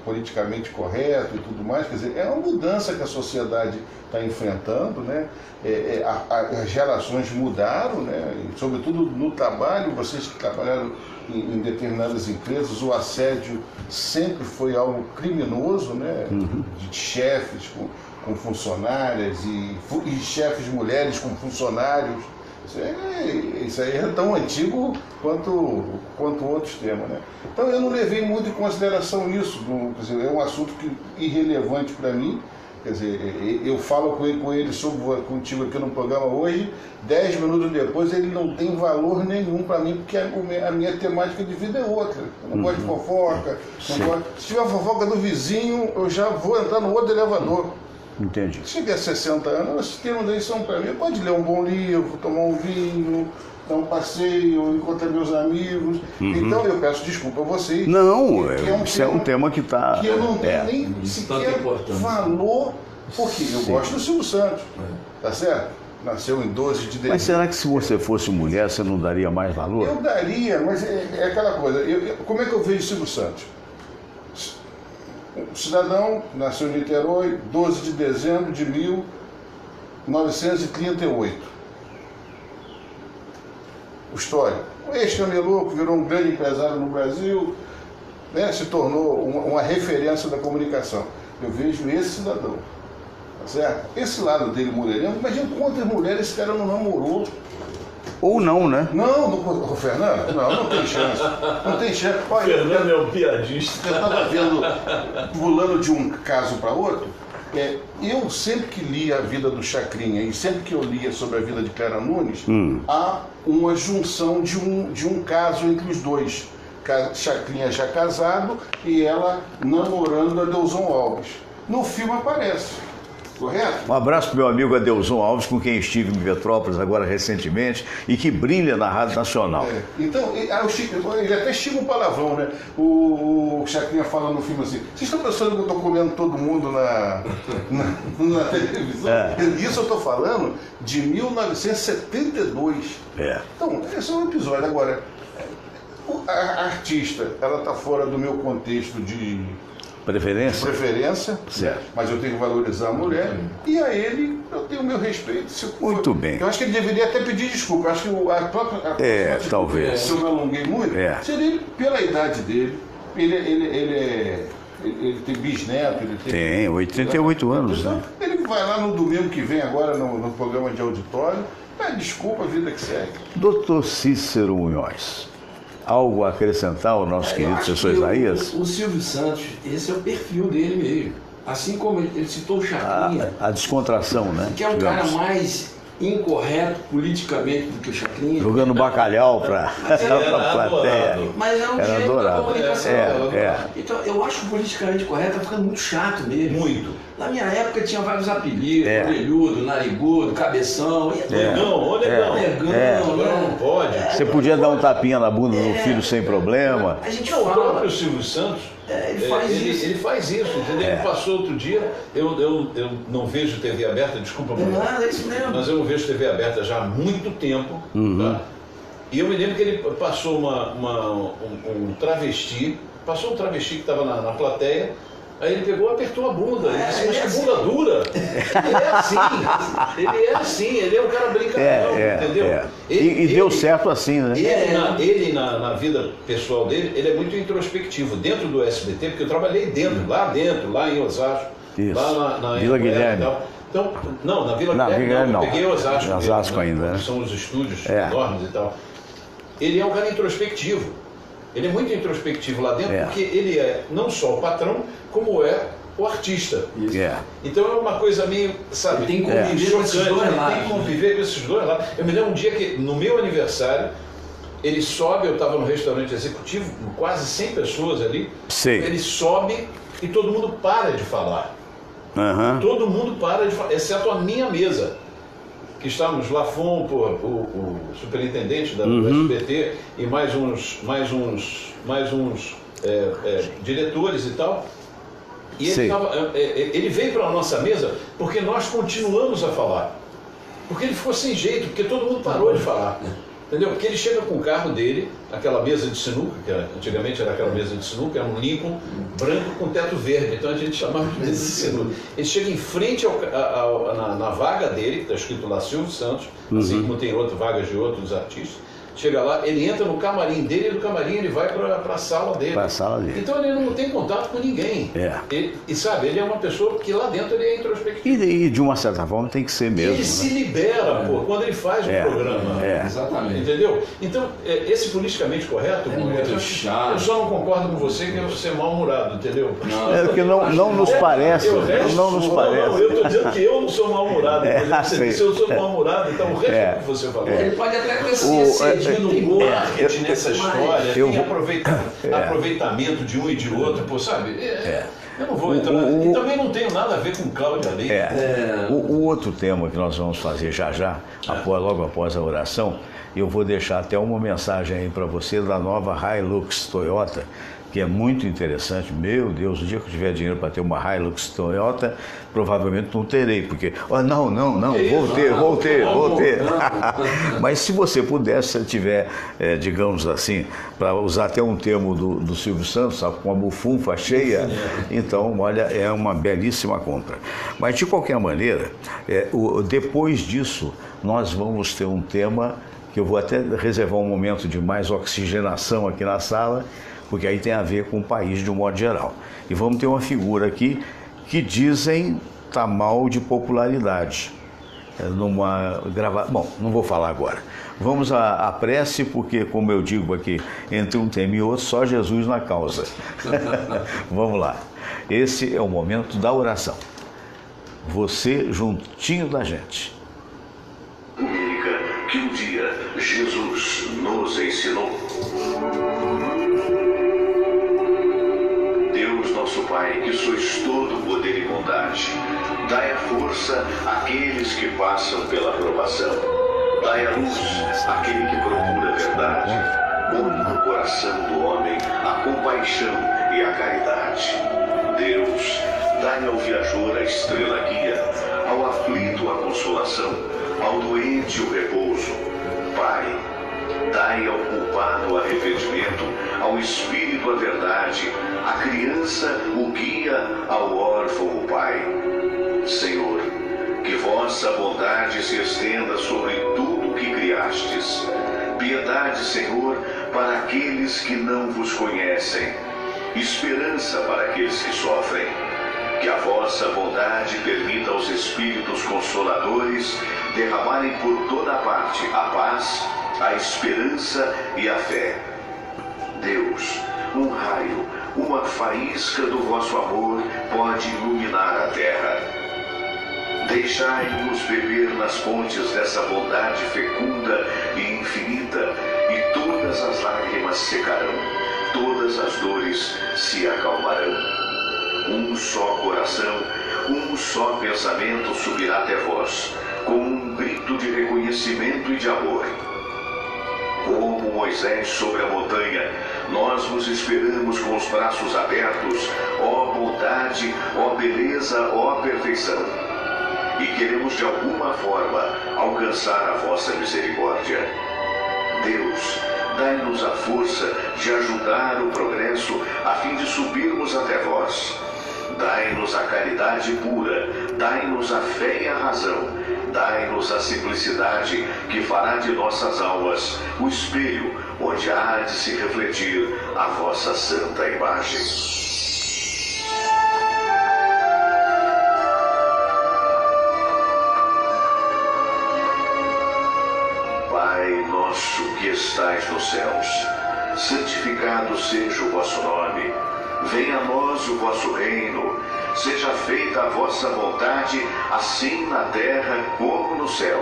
politicamente correto e tudo mais. Quer dizer, é uma mudança que a sociedade está enfrentando, né? As gerações mudaram, né? E, sobretudo no trabalho, vocês que trabalharam em determinadas empresas, o assédio sempre foi algo criminoso, né? De chefes com funcionárias e chefes mulheres com funcionários. Isso aí é tão antigo quanto outros temas, né? Então eu não levei muito em consideração isso, quer dizer, é um assunto irrelevante para mim. Quer dizer, eu falo com ele contigo aqui no programa hoje, 10 minutos depois ele não tem valor nenhum para mim, porque a minha temática de vida é outra. Eu não gosto de fofoca, se tiver fofoca do vizinho, eu já vou entrar no outro elevador. Entendi. Cheguei a 60 anos, esses termos aí são para mim. Pode ler um bom livro, tomar um vinho, dar um passeio, encontrar meus amigos. Então eu peço desculpa a vocês. Não, isso é um tema que está... Que eu não tenho nem sequer valor, porque eu gosto do Silvio Santos, tá certo? Nasceu em 12 de dezembro. Mas será que se você fosse mulher, você não daria mais valor? Eu daria, mas é aquela coisa. Como é que eu vejo o Silvio Santos? Um cidadão, nasceu em Niterói, 12 de dezembro de 1938. O histórico. Um ex-camelô que virou um grande empresário no Brasil, né, se tornou uma referência da comunicação. Eu vejo esse cidadão, tá certo? Esse lado dele, mulherengo, imagina quantas mulheres esse cara não namorou. Ou não, né? Não, Fernando, não tem chance. Não tem chance. Olha, Fernando é um piadista. Eu estava vendo, pulando de um caso para outro, eu sempre que li a vida do Chacrinha e sempre que eu lia sobre a vida de Clara Nunes, há uma junção de um caso entre os dois. Chacrinha já casado e ela namorando a Delson Alves. No filme aparece, correto? Um abraço para o meu amigo Adelson Alves, com quem estive em Petrópolis agora recentemente e que brilha na Rádio Nacional. Então, ele até xinga um palavrão, né? O Chacrinha fala no filme assim: vocês estão pensando que eu estou comendo todo mundo na televisão? Isso eu estou falando de 1972. Então, esse é um episódio. Agora, a artista, ela está fora do meu contexto de preferência, certo. Mas eu tenho que valorizar a mulher, e a ele eu tenho o meu respeito. Muito bem. Eu acho que ele deveria até pedir desculpa. Eu acho que a própria talvez. Se eu me alonguei muito, seria ele, pela idade dele, ele tem bisneto, tem 88 anos, né? Ele vai lá no domingo que vem agora no programa de auditório, pede desculpa, a vida que segue. Doutor Cícero Munhoz, algo a acrescentar ao nosso querido professor Isaías? O Silvio Santos, esse é o perfil dele mesmo. Assim como ele citou o Chacrinha. A descontração, né? Que é um cara mais incorreto politicamente do que o Chacrinha. Jogando bacalhau para a plateia. Mas é um jeito da comunicação. Então, eu acho que o politicamente correto tá ficando muito chato mesmo. Muito. Na minha época tinha vários apelidos, orelhudo, narigudo, cabeção. Negão, agora não pode. Você podia dar um tapinha na bunda do filho sem problema. A gente O próprio Silvio Santos, ele faz isso. Ele faz isso, entendeu? Ele passou outro dia, eu não vejo TV aberta, desculpa, é isso mesmo. mas eu não vejo TV aberta já há muito tempo, tá? E eu me lembro que ele passou um travesti que estava na plateia. Aí ele pegou, apertou a bunda, ele disse, mas que bunda dura. Ele é assim, ele é um cara brincalhão, entendeu? E deu certo assim, né? Ele na vida pessoal dele, ele é muito introspectivo, dentro do SBT, porque eu trabalhei lá em Osasco, lá na Vila Guilherme. Então, não, na Vila Guilherme não, eu peguei Osasco. Osasco ainda, né? São os estúdios enormes e tal. Ele é um cara introspectivo. Ele é muito introspectivo lá dentro, porque ele é não só o patrão, como é o artista. Então é uma coisa meio, sabe, tem que conviver com esses dois lados. Tem que conviver com esses dois lados. Eu me lembro um dia que, no meu aniversário, ele sobe, eu estava no restaurante executivo, quase 100 pessoas ali, ele sobe e todo mundo para de falar. Todo mundo para de falar, exceto a minha mesa. Que estávamos lá, o superintendente do SBT e mais uns diretores e tal. E ele veio para a nossa mesa porque nós continuamos a falar. Porque ele ficou sem jeito, porque todo mundo parou de falar. Entendeu? Porque ele chega com o carro dele, aquela mesa de sinuca, que antigamente era aquela mesa de sinuca, era um Lincoln branco com teto verde, então a gente chamava de mesa de sinuca. Ele chega em frente na vaga dele, que está escrito lá Silvio Santos, assim como tem vagas de outros artistas. Chega lá, ele entra no camarim dele e do camarim ele vai para a sala dele. Então ele não tem contato com ninguém. E sabe, ele é uma pessoa que lá dentro ele é introspectivo. E de uma certa forma tem que ser mesmo. Ele se libera, quando ele faz o programa. Exatamente. Entendeu? Então, esse politicamente correto, eu só não concordo com você que eu sou mal-humorado, entendeu? Porque não nos parece. Não nos parece. Não, eu estou dizendo que eu não sou mal-humorado. Você disse eu sou mal-humorado, então o resto que você falou. Ele pode até ter esse Imagina um marketing nessa história, tem É. aproveitamento de um e de outro, pô, sabe? Eu não vou entrar. E também não tenho nada a ver com Cláudia Leite. O outro tema que nós vamos fazer já, logo após a oração, eu vou deixar até uma mensagem aí para você da nova Hilux Toyota, que é muito interessante. Meu Deus, o dia que eu tiver dinheiro para ter uma Hilux Toyota, provavelmente não terei, porque, não, vou ter. Mas se você puder, se tiver, digamos assim, para usar até um termo do Silvio Santos, sabe, com a bufunfa cheia, então, olha, é uma belíssima compra. Mas, de qualquer maneira, depois disso, nós vamos ter um tema que eu vou até reservar um momento de mais oxigenação aqui na sala, porque aí tem a ver com o país de um modo geral. E vamos ter uma figura aqui que dizem tá mal de popularidade. Bom, não vou falar agora. Vamos à prece, porque, como eu digo aqui, entre um tema e outro, só Jesus na causa. Vamos lá. Esse é o momento da oração. Você juntinho da gente. Única que um dia Jesus nos ensinou. Deus nosso Pai, que sois todo poder e bondade, dai a força àqueles que passam pela provação. Dai a luz àquele que procura a verdade. Põe no coração do homem a compaixão e a caridade. Deus, dai ao viajor a estrela guia, ao aflito a consolação, ao doente o repouso. Pai, dai ao culpado arrependimento, ao espírito a verdade, à criança o guia, ao órfão o pai. Senhor, que vossa bondade se estenda sobre tudo que criastes. Piedade, Senhor, para aqueles que não vos conhecem. Esperança para aqueles que sofrem. Que a vossa bondade permita aos Espíritos Consoladores derramarem por toda parte a paz, a esperança e a fé. Deus, um raio, uma faísca do vosso amor pode iluminar a terra. Deixai-nos beber nas fontes dessa bondade fecunda e infinita, e todas as lágrimas secarão, todas as dores se acalmarão. Um só coração, um só pensamento subirá até vós, com um grito de reconhecimento e de amor. Como Moisés sobre a montanha, nós vos esperamos com os braços abertos, ó bondade, ó beleza, ó perfeição. E queremos de alguma forma alcançar a vossa misericórdia. Deus, dai-nos a força de ajudar o progresso a fim de subirmos até vós. Dai-nos a caridade pura, dai-nos a fé e a razão, dai-nos a simplicidade que fará de nossas almas o espelho onde há de se refletir a vossa santa imagem. Pai nosso que estais nos céus, santificado seja o vosso nome. Venha a nós o vosso reino, seja feita a vossa vontade, assim na terra como no céu.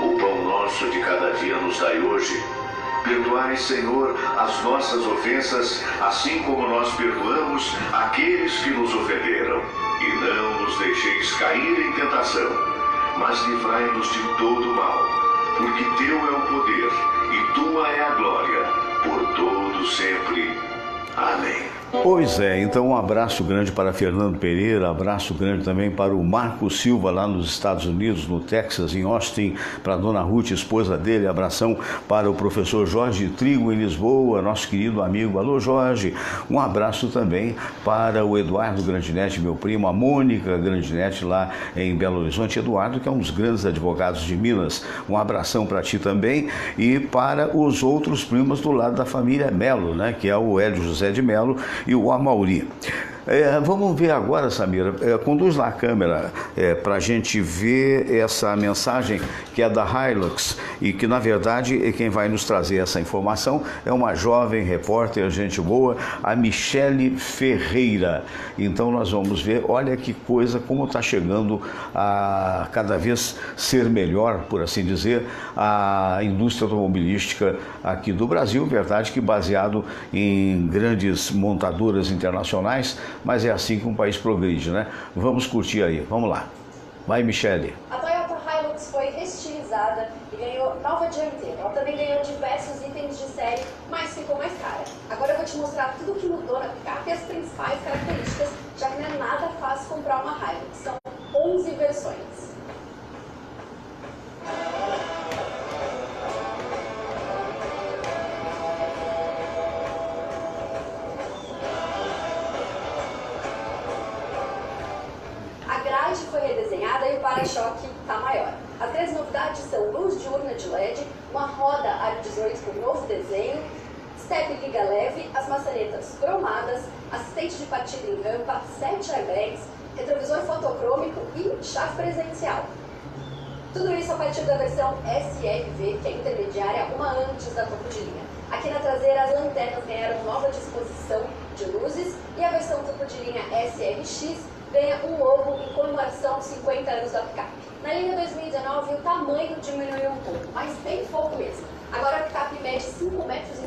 O pão nosso de cada dia nos dai hoje. Perdoai, Senhor, as nossas ofensas, assim como nós perdoamos aqueles que nos ofenderam. E não nos deixeis cair em tentação, mas livrai-nos de todo mal, porque teu é o poder e tua é a glória, por todo sempre. Amém. Pois é, então um abraço grande para Fernando Pereira, abraço grande também para o Marco Silva lá nos Estados Unidos, no Texas, em Austin, para a dona Ruth, esposa dele, abração para o professor Jorge Trigo em Lisboa, nosso querido amigo, alô Jorge, um abraço também para o Eduardo Grandinetti, meu primo, a Mônica Grandinetti lá em Belo Horizonte, Eduardo que é um dos grandes advogados de Minas, um abração para ti também e para os outros primos do lado da família Melo, né, que é o Hélio José de Melo e o Amauri. Vamos ver agora, Samira, conduz lá a câmera para a gente ver essa mensagem que é da Hilux e que, na verdade, quem vai nos trazer essa informação é uma jovem repórter, gente boa, a Michele Ferreira. Então nós vamos ver, olha que coisa, como está chegando a cada vez ser melhor, por assim dizer, a indústria automobilística aqui do Brasil, verdade que baseado em grandes montadoras internacionais, mas é assim que um país progride, né? Vamos curtir aí, vamos lá. Vai, Michele. A Toyota Hilux foi restilizada e ganhou nova dianteira. Ela também ganhou diversos itens de série, mas ficou mais cara. Agora eu vou te mostrar tudo o que mudou na picape e as principais características, já que não é nada fácil comprar uma Hilux. São 11 versões. Foi redesenhada e o para-choque está maior. As grandes novidades são luz diurna de LED, uma roda aro 18 com novo desenho, step liga leve, as maçanetas cromadas, assistente de partida em rampa, 7 airbags, retrovisor fotocrômico e chave presencial. Tudo isso a partir da versão SRV, que é intermediária, uma antes da topo de linha. Aqui na traseira as lanternas ganharam nova disposição de luzes e a versão topo de linha SRX ganha um logo em comemoração dos 50 anos da picape. Na linha 2019 o tamanho diminuiu um pouco, mas bem pouco mesmo. Agora a picape mede 5,31 metros,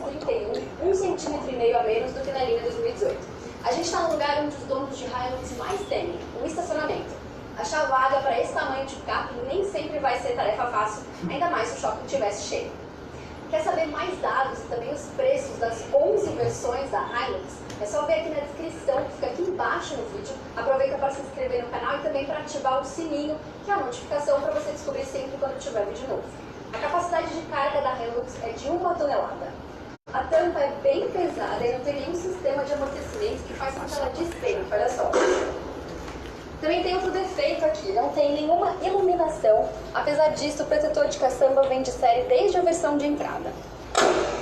1,5 cm a menos do que na linha 2018. A gente está no lugar onde os donos de Hilux mais temem, o estacionamento. Achar vaga para esse tamanho de picape nem sempre vai ser tarefa fácil, ainda mais se o shopping estivesse cheio. Quer saber mais dados e também os preços das 11 versões da Hilux? É só ver aqui na descrição, que fica aqui embaixo no vídeo. Aproveita para se inscrever no canal e também para ativar o sininho, que é a notificação para você descobrir sempre quando tiver vídeo novo. A capacidade de carga da Hilux é de 1 tonelada. A tampa é bem pesada e não tem nenhum sistema de amortecimento que faz com que ela despenque, olha só. Também tem outro defeito aqui, não tem nenhuma iluminação. Apesar disso, o protetor de caçamba vem de série desde a versão de entrada.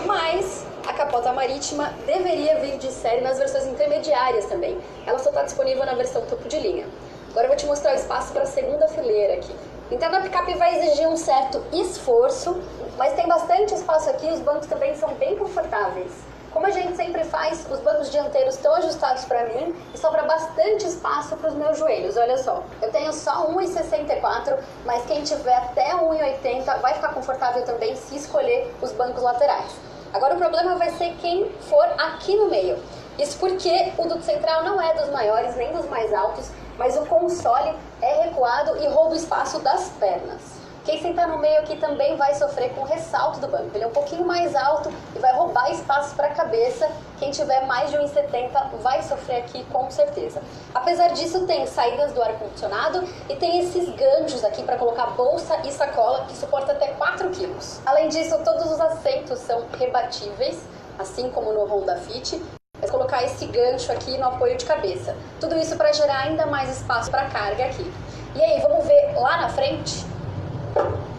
Mas a capota marítima deveria vir de série nas versões intermediárias também. Ela só está disponível na versão topo de linha. Agora eu vou te mostrar o espaço para a segunda fileira aqui. Então a picape vai exigir um certo esforço, mas tem bastante espaço aqui e os bancos também são bem confortáveis. Como a gente sempre faz, os bancos dianteiros estão ajustados para mim e sobra bastante espaço para os meus joelhos, olha só. Eu tenho só 1,64, mas quem tiver até 1,80 vai ficar confortável também se escolher os bancos laterais. Agora o problema vai ser quem for aqui no meio. Isso porque o duto central não é dos maiores nem dos mais altos, mas o console é recuado e rouba o espaço das pernas. Quem sentar no meio aqui também vai sofrer com o ressalto do banco. Ele é um pouquinho mais alto e vai roubar espaço para a cabeça. Quem tiver mais de 1,70 vai sofrer aqui com certeza. Apesar disso, tem saídas do ar-condicionado e tem esses ganchos aqui para colocar bolsa e sacola que suporta até 4 kg. Além disso, todos os assentos são rebatíveis, assim como no Honda Fit. É colocar esse gancho aqui no apoio de cabeça. Tudo isso para gerar ainda mais espaço para carga aqui. E aí, vamos ver lá na frente?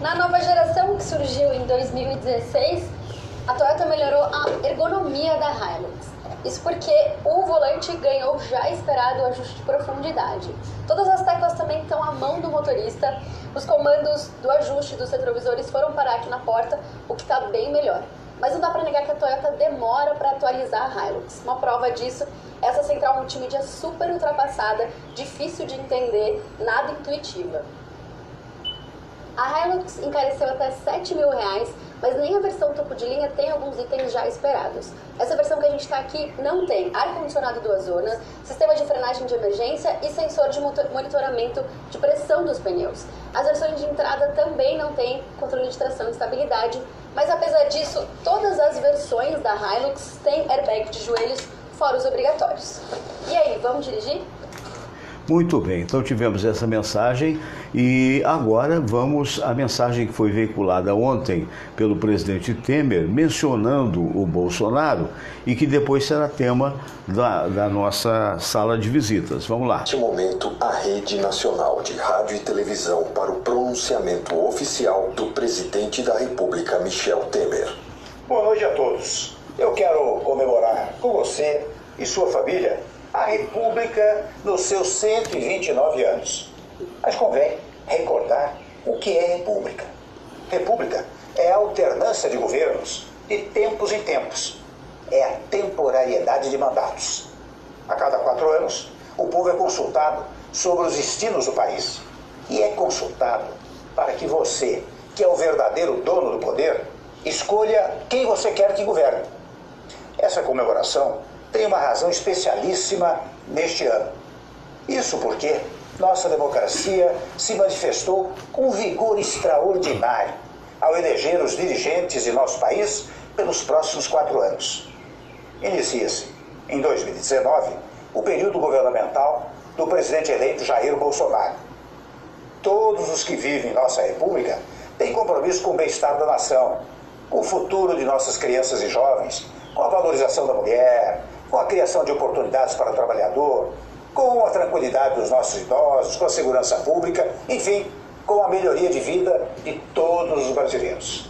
Na nova geração que surgiu em 2016, a Toyota melhorou a ergonomia da Hilux. Isso porque o volante ganhou o já esperado ajuste de profundidade. Todas as teclas também estão à mão do motorista. Os comandos do ajuste dos retrovisores foram parar aqui na porta, o que está bem melhor. Mas não dá para negar que a Toyota demora para atualizar a Hilux. Uma prova disso é essa central multimídia super ultrapassada, difícil de entender, nada intuitiva. A Hilux encareceu até R$7 mil, mas nem a versão topo de linha tem alguns itens já esperados. Essa versão que a gente está aqui não tem ar-condicionado 2 zonas, sistema de frenagem de emergência e sensor de monitoramento de pressão dos pneus. As versões de entrada também não têm controle de tração e estabilidade, mas apesar disso, todas as versões da Hilux têm airbag de joelhos, fora os obrigatórios. E aí, vamos dirigir? Muito bem, então tivemos essa mensagem e agora vamos à mensagem que foi veiculada ontem pelo presidente Temer, mencionando o Bolsonaro e que depois será tema da nossa sala de visitas. Vamos lá. Neste momento, a Rede Nacional de Rádio e Televisão para o pronunciamento oficial do presidente da República, Michel Temer. Boa noite a todos. Eu quero comemorar com você e sua família a República nos seus 129 anos. Mas convém recordar o que é República. República é a alternância de governos de tempos em tempos. É a temporariedade de mandatos. A cada 4 anos, o povo é consultado sobre os destinos do país. E é consultado para que você, que é o verdadeiro dono do poder, escolha quem você quer que governe. Essa comemoração tem uma razão especialíssima neste ano. Isso porque nossa democracia se manifestou com um vigor extraordinário ao eleger os dirigentes de nosso país pelos próximos 4 anos. Inicia-se, em 2019, o período governamental do presidente eleito Jair Bolsonaro. Todos os que vivem em nossa república têm compromisso com o bem-estar da nação, com o futuro de nossas crianças e jovens, com a valorização da mulher, com a criação de oportunidades para o trabalhador, com a tranquilidade dos nossos idosos, com a segurança pública, enfim, com a melhoria de vida de todos os brasileiros.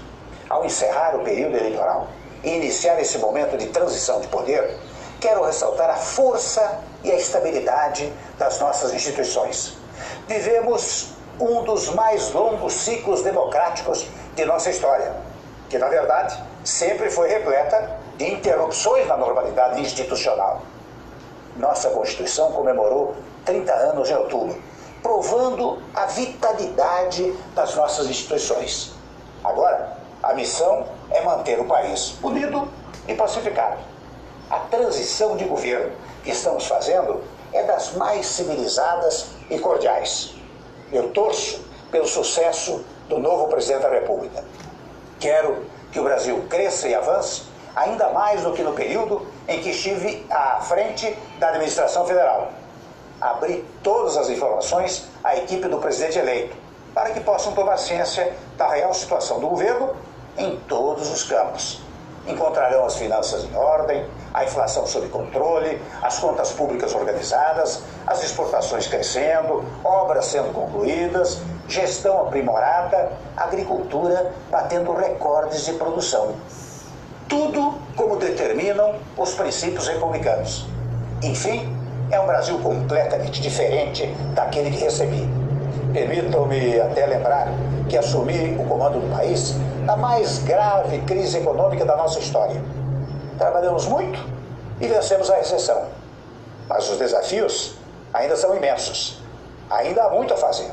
Ao encerrar o período eleitoral e iniciar esse momento de transição de poder, quero ressaltar a força e a estabilidade das nossas instituições. Vivemos um dos mais longos ciclos democráticos de nossa história, que, na verdade, sempre foi repleta de interrupções na normalidade institucional. Nossa Constituição comemorou 30 anos em outubro, provando a vitalidade das nossas instituições. Agora, a missão é manter o país unido e pacificado. A transição de governo que estamos fazendo é das mais civilizadas e cordiais. Eu torço pelo sucesso do novo presidente da República. Quero que o Brasil cresça e avance ainda mais do que no período em que estive à frente da administração federal. Abri todas as informações à equipe do presidente eleito, para que possam tomar ciência da real situação do governo em todos os campos. Encontrarão as finanças em ordem, a inflação sob controle, as contas públicas organizadas, as exportações crescendo, obras sendo concluídas, gestão aprimorada, agricultura batendo recordes de produção. Tudo como determinam os princípios republicanos. Enfim, é um Brasil completamente diferente daquele que recebi. Permitam-me até lembrar que assumi o comando do país na mais grave crise econômica da nossa história. Trabalhamos muito e vencemos a recessão. Mas os desafios ainda são imensos. Ainda há muito a fazer.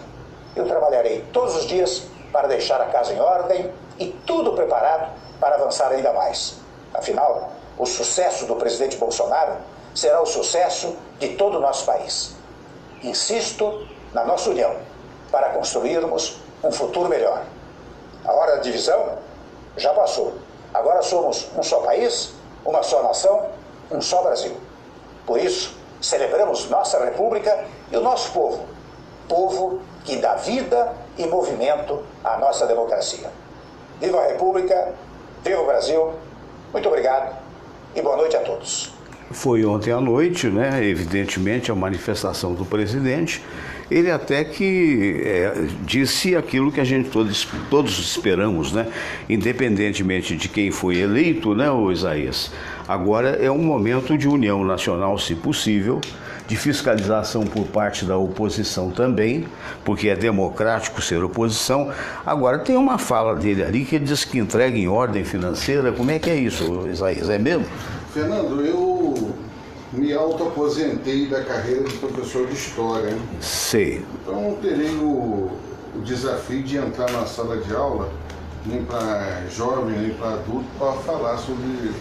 Eu trabalharei todos os dias para deixar a casa em ordem e tudo preparado para avançar ainda mais. Afinal, o sucesso do presidente Bolsonaro será o sucesso de todo o nosso país. Insisto na nossa união para construirmos um futuro melhor. A hora da divisão já passou. Agora somos um só país, uma só nação, um só Brasil. Por isso, celebramos nossa República e o nosso povo. Povo que dá vida e movimento à nossa democracia. Viva a República, viva o Brasil. Muito obrigado e boa noite a todos. Foi ontem à noite, né? Evidentemente, a manifestação do presidente. Ele até que disse aquilo que a gente todos esperamos, né? Independentemente de quem foi eleito, né, o Isaías? Agora é um momento de união nacional, se possível, de fiscalização por parte da oposição também, porque é democrático ser oposição. Agora tem uma fala dele ali que ele diz que entrega em ordem financeira. Como é que é isso, Isaías? É mesmo? Fernando, eu me auto-aposentei da carreira de professor de História. Hein? Sei. Então não terei o desafio de entrar na sala de aula, nem para jovem, nem para adulto, para falar sobre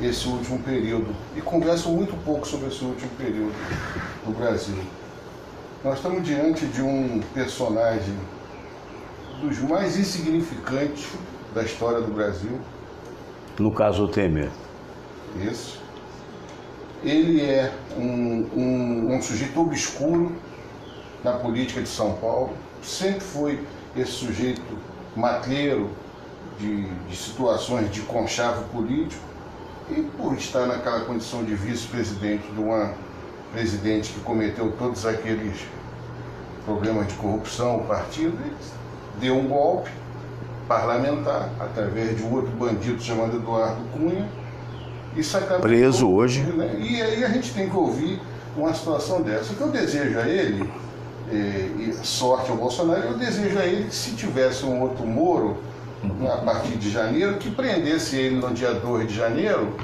esse último período. E converso muito pouco sobre esse último período do Brasil. Nós estamos diante de um personagem dos mais insignificantes da história do Brasil. No caso, o Temer. Isso. Ele é um sujeito obscuro na política de São Paulo. Sempre foi esse sujeito matreiro de situações de conchavo político. E por estar naquela condição de vice-presidente de uma presidente que cometeu todos aqueles problemas de corrupção, o partido, ele deu um golpe parlamentar através de um outro bandido chamado Eduardo Cunha. Isso acaba preso hoje. Né? E aí a gente tem que ouvir uma situação dessa. O que eu desejo a ele, e sorte ao Bolsonaro, eu desejo a ele que se tivesse um outro Moro, a partir de janeiro, que prendesse ele no dia 2 de janeiro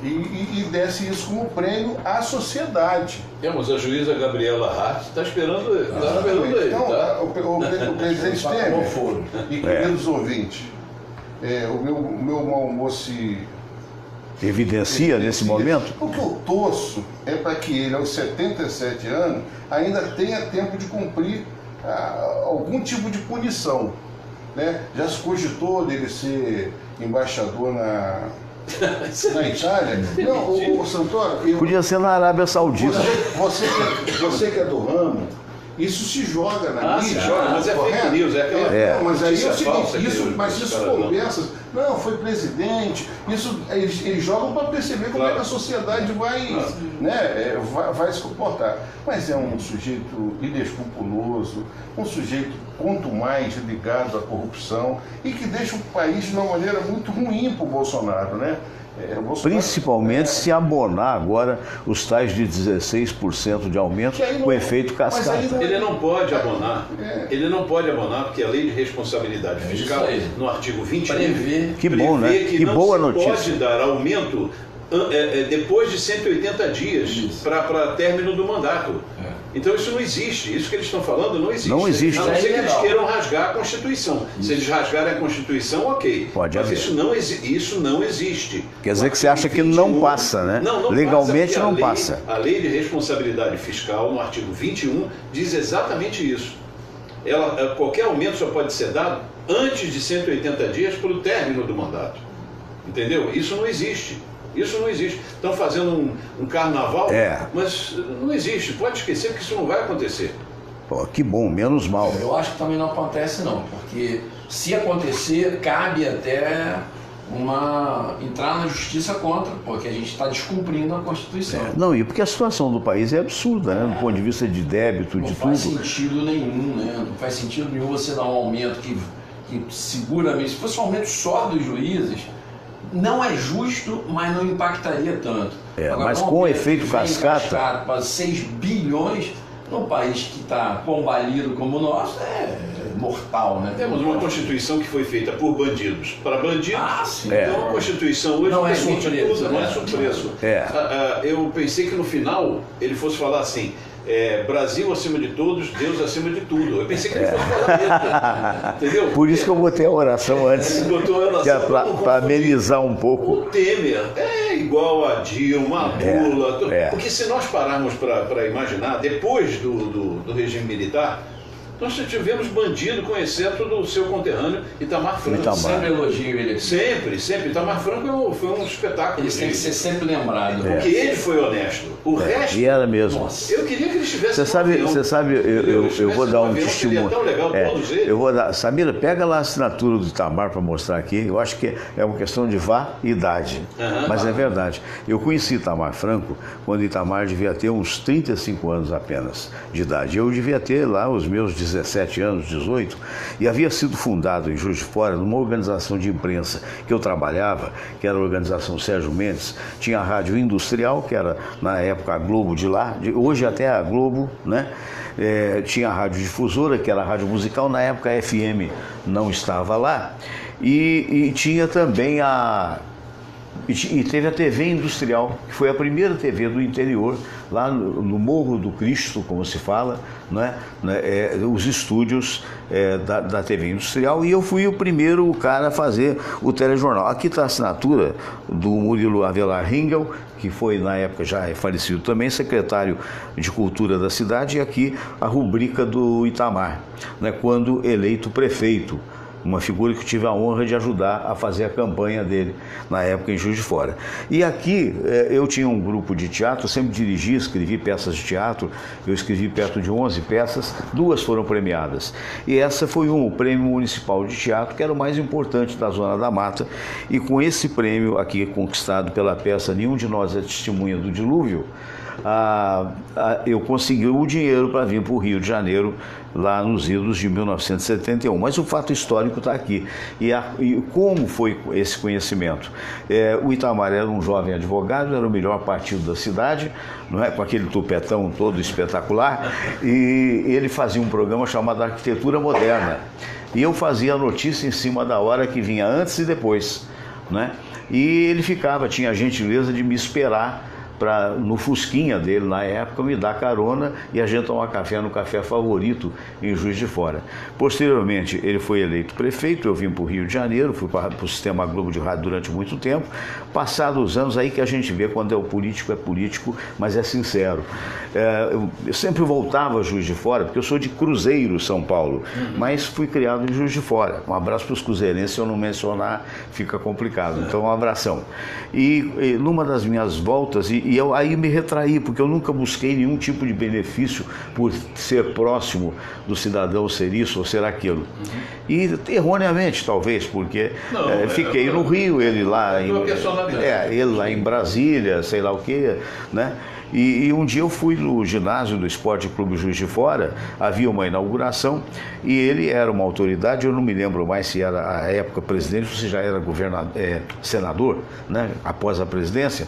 e desse isso como prêmio à sociedade. Temos a juíza Gabriela Hart, está esperando ele. Então, tá? o presidente Temer e queridos ouvintes, o meu mau humor se evidencia nesse momento? O que eu torço é para que ele, aos 77 anos, ainda tenha tempo de cumprir algum tipo de punição. Né? Já se cogitou dele ser embaixador na Itália? Não, o Santoro... Podia ser na Arábia Saudita. Você que é do ramo, isso se joga na mídia. Se joga, mas é fake news, é aquela... Não, mas aí é o falsa, seguinte, isso conversa... Não, foi presidente. Isso eles jogam para perceber como é que a sociedade vai se comportar. Mas é um sujeito inescrupuloso, um sujeito quanto mais ligado à corrupção e que deixa o país de uma maneira muito ruim para o Bolsonaro, né? Principalmente se abonar agora os tais de 16% de aumento com efeito cascata. Ele não pode abonar. Ele não pode abonar porque a lei de responsabilidade fiscal, no artigo 21, que bom, né? Que boa notícia. Pode dar aumento depois de 180 dias para término do mandato. Então isso não existe. Isso que eles estão falando não existe. Não existe. A não ser que eles queiram rasgar a Constituição. Se eles rasgarem a Constituição, ok. Pode Mas haver. isso não existe. Quer dizer que você acha que não passa, né? Não legalmente não passa. passa. A lei de responsabilidade fiscal, no artigo 21, diz exatamente isso. Qualquer aumento só pode ser dado antes de 180 dias para o término do mandato. Entendeu? Isso não existe. Isso não existe. Estão fazendo um carnaval, mas não existe. Pode esquecer que isso não vai acontecer. Pô, que bom, menos mal. Eu acho que também não acontece não, porque se acontecer, cabe até entrar na justiça contra, porque a gente está descumprindo a Constituição. Não, e porque a situação do país é absurda, né? Do ponto de vista de débito, de tudo. Não faz sentido nenhum, né? Não faz sentido nenhum você dar um aumento que seguramente, se fosse um aumento só dos juízes, não é justo, mas não impactaria tanto. Agora, mas com efeito cascata... Para 6 bilhões, num país que está combalido como o nosso, é mortal, né? Temos uma Constituição que foi feita por bandidos para bandidos. Sim. Então a Constituição hoje não permite surpresa, tudo, não é surpresa. Eu pensei que no final ele fosse falar assim... Brasil acima de todos, Deus acima de tudo. Eu pensei que ele fosse falar mesmo. Entendeu? Por isso que eu botei a oração antes. Para amenizar um pouco. O Temer é igual a Dilma, a Lula. Porque se nós pararmos para imaginar, depois do regime militar, nós tivemos bandido, com exceto do seu conterrâneo Itamar Franco. Sempre elogio ele aqui. Sempre. Itamar Franco foi um espetáculo. Ele tem que ser sempre lembrado. Porque ele foi honesto. O resto... E era mesmo. Nossa. Eu queria que ele estivesse Você sabe, eu vou dar um testemunho. Tão legal, todos eles. Eu vou dar. Samira, pega lá a assinatura do Itamar para mostrar aqui. Eu acho que é uma questão de idade. Mas é verdade. Eu conheci Itamar Franco quando Itamar devia ter uns 35 anos apenas de idade. Eu devia ter lá os meus 17 anos, 18, e havia sido fundado em Juiz de Fora numa organização de imprensa que eu trabalhava, que era a organização Sérgio Mendes. Tinha a Rádio Industrial, que era na época a Globo de lá, hoje até a Globo, né? Tinha a Rádio Difusora, que era a Rádio Musical, na época a FM não estava lá, e tinha também E teve a TV Industrial, que foi a primeira TV do interior, lá no Morro do Cristo, como se fala, né? Os estúdios da TV Industrial, e eu fui o primeiro cara a fazer o telejornal. Aqui está a assinatura do Murilo Avelar Ringel, que foi, na época, já é falecido também, secretário de Cultura da cidade, e aqui a rubrica do Itamar, né? Quando eleito prefeito. Uma figura que eu tive a honra de ajudar a fazer a campanha dele na época em Juiz de Fora. E aqui eu tinha um grupo de teatro, eu sempre dirigi, escrevi peças de teatro, eu escrevi perto de 11 peças, 2 foram premiadas. E essa foi o Prêmio Municipal de Teatro, que era o mais importante da Zona da Mata, e com esse prêmio aqui conquistado pela peça Nenhum de Nós é Testemunha do Dilúvio, eu consegui o dinheiro para vir para o Rio de Janeiro lá nos idos de 1971. Mas o fato histórico está aqui. E como foi esse conhecimento? O Itamar era um jovem advogado, era o melhor partido da cidade, não é? Com aquele tupetão todo espetacular, e ele fazia um programa chamado Arquitetura Moderna. E eu fazia a notícia em cima da hora que vinha antes e depois, né? E ele tinha a gentileza de me esperar no Fusquinha dele, na época, me dar carona e a gente tomar café no Café Favorito, em Juiz de Fora. Posteriormente, ele foi eleito prefeito, eu vim para o Rio de Janeiro, fui para o Sistema Globo de Rádio durante muito tempo. Passados os anos, aí que a gente vê quando é político, mas é sincero. Eu sempre voltava a Juiz de Fora, porque eu sou de Cruzeiro, São Paulo, mas fui criado em Juiz de Fora. Um abraço para os cruzeirenses, se eu não mencionar, fica complicado. Então, um abração. E numa das minhas voltas, e eu aí me retraí, porque eu nunca busquei nenhum tipo de benefício por ser próximo do cidadão, ser isso ou ser aquilo. E erroneamente, talvez, porque fiquei no Rio, ele lá em Brasília, sei lá o quê, né? E um dia eu fui no ginásio do Esporte Clube Juiz de Fora, havia uma inauguração e ele era uma autoridade, eu não me lembro mais se era a época presidente ou se já era senador, né, após a presidência.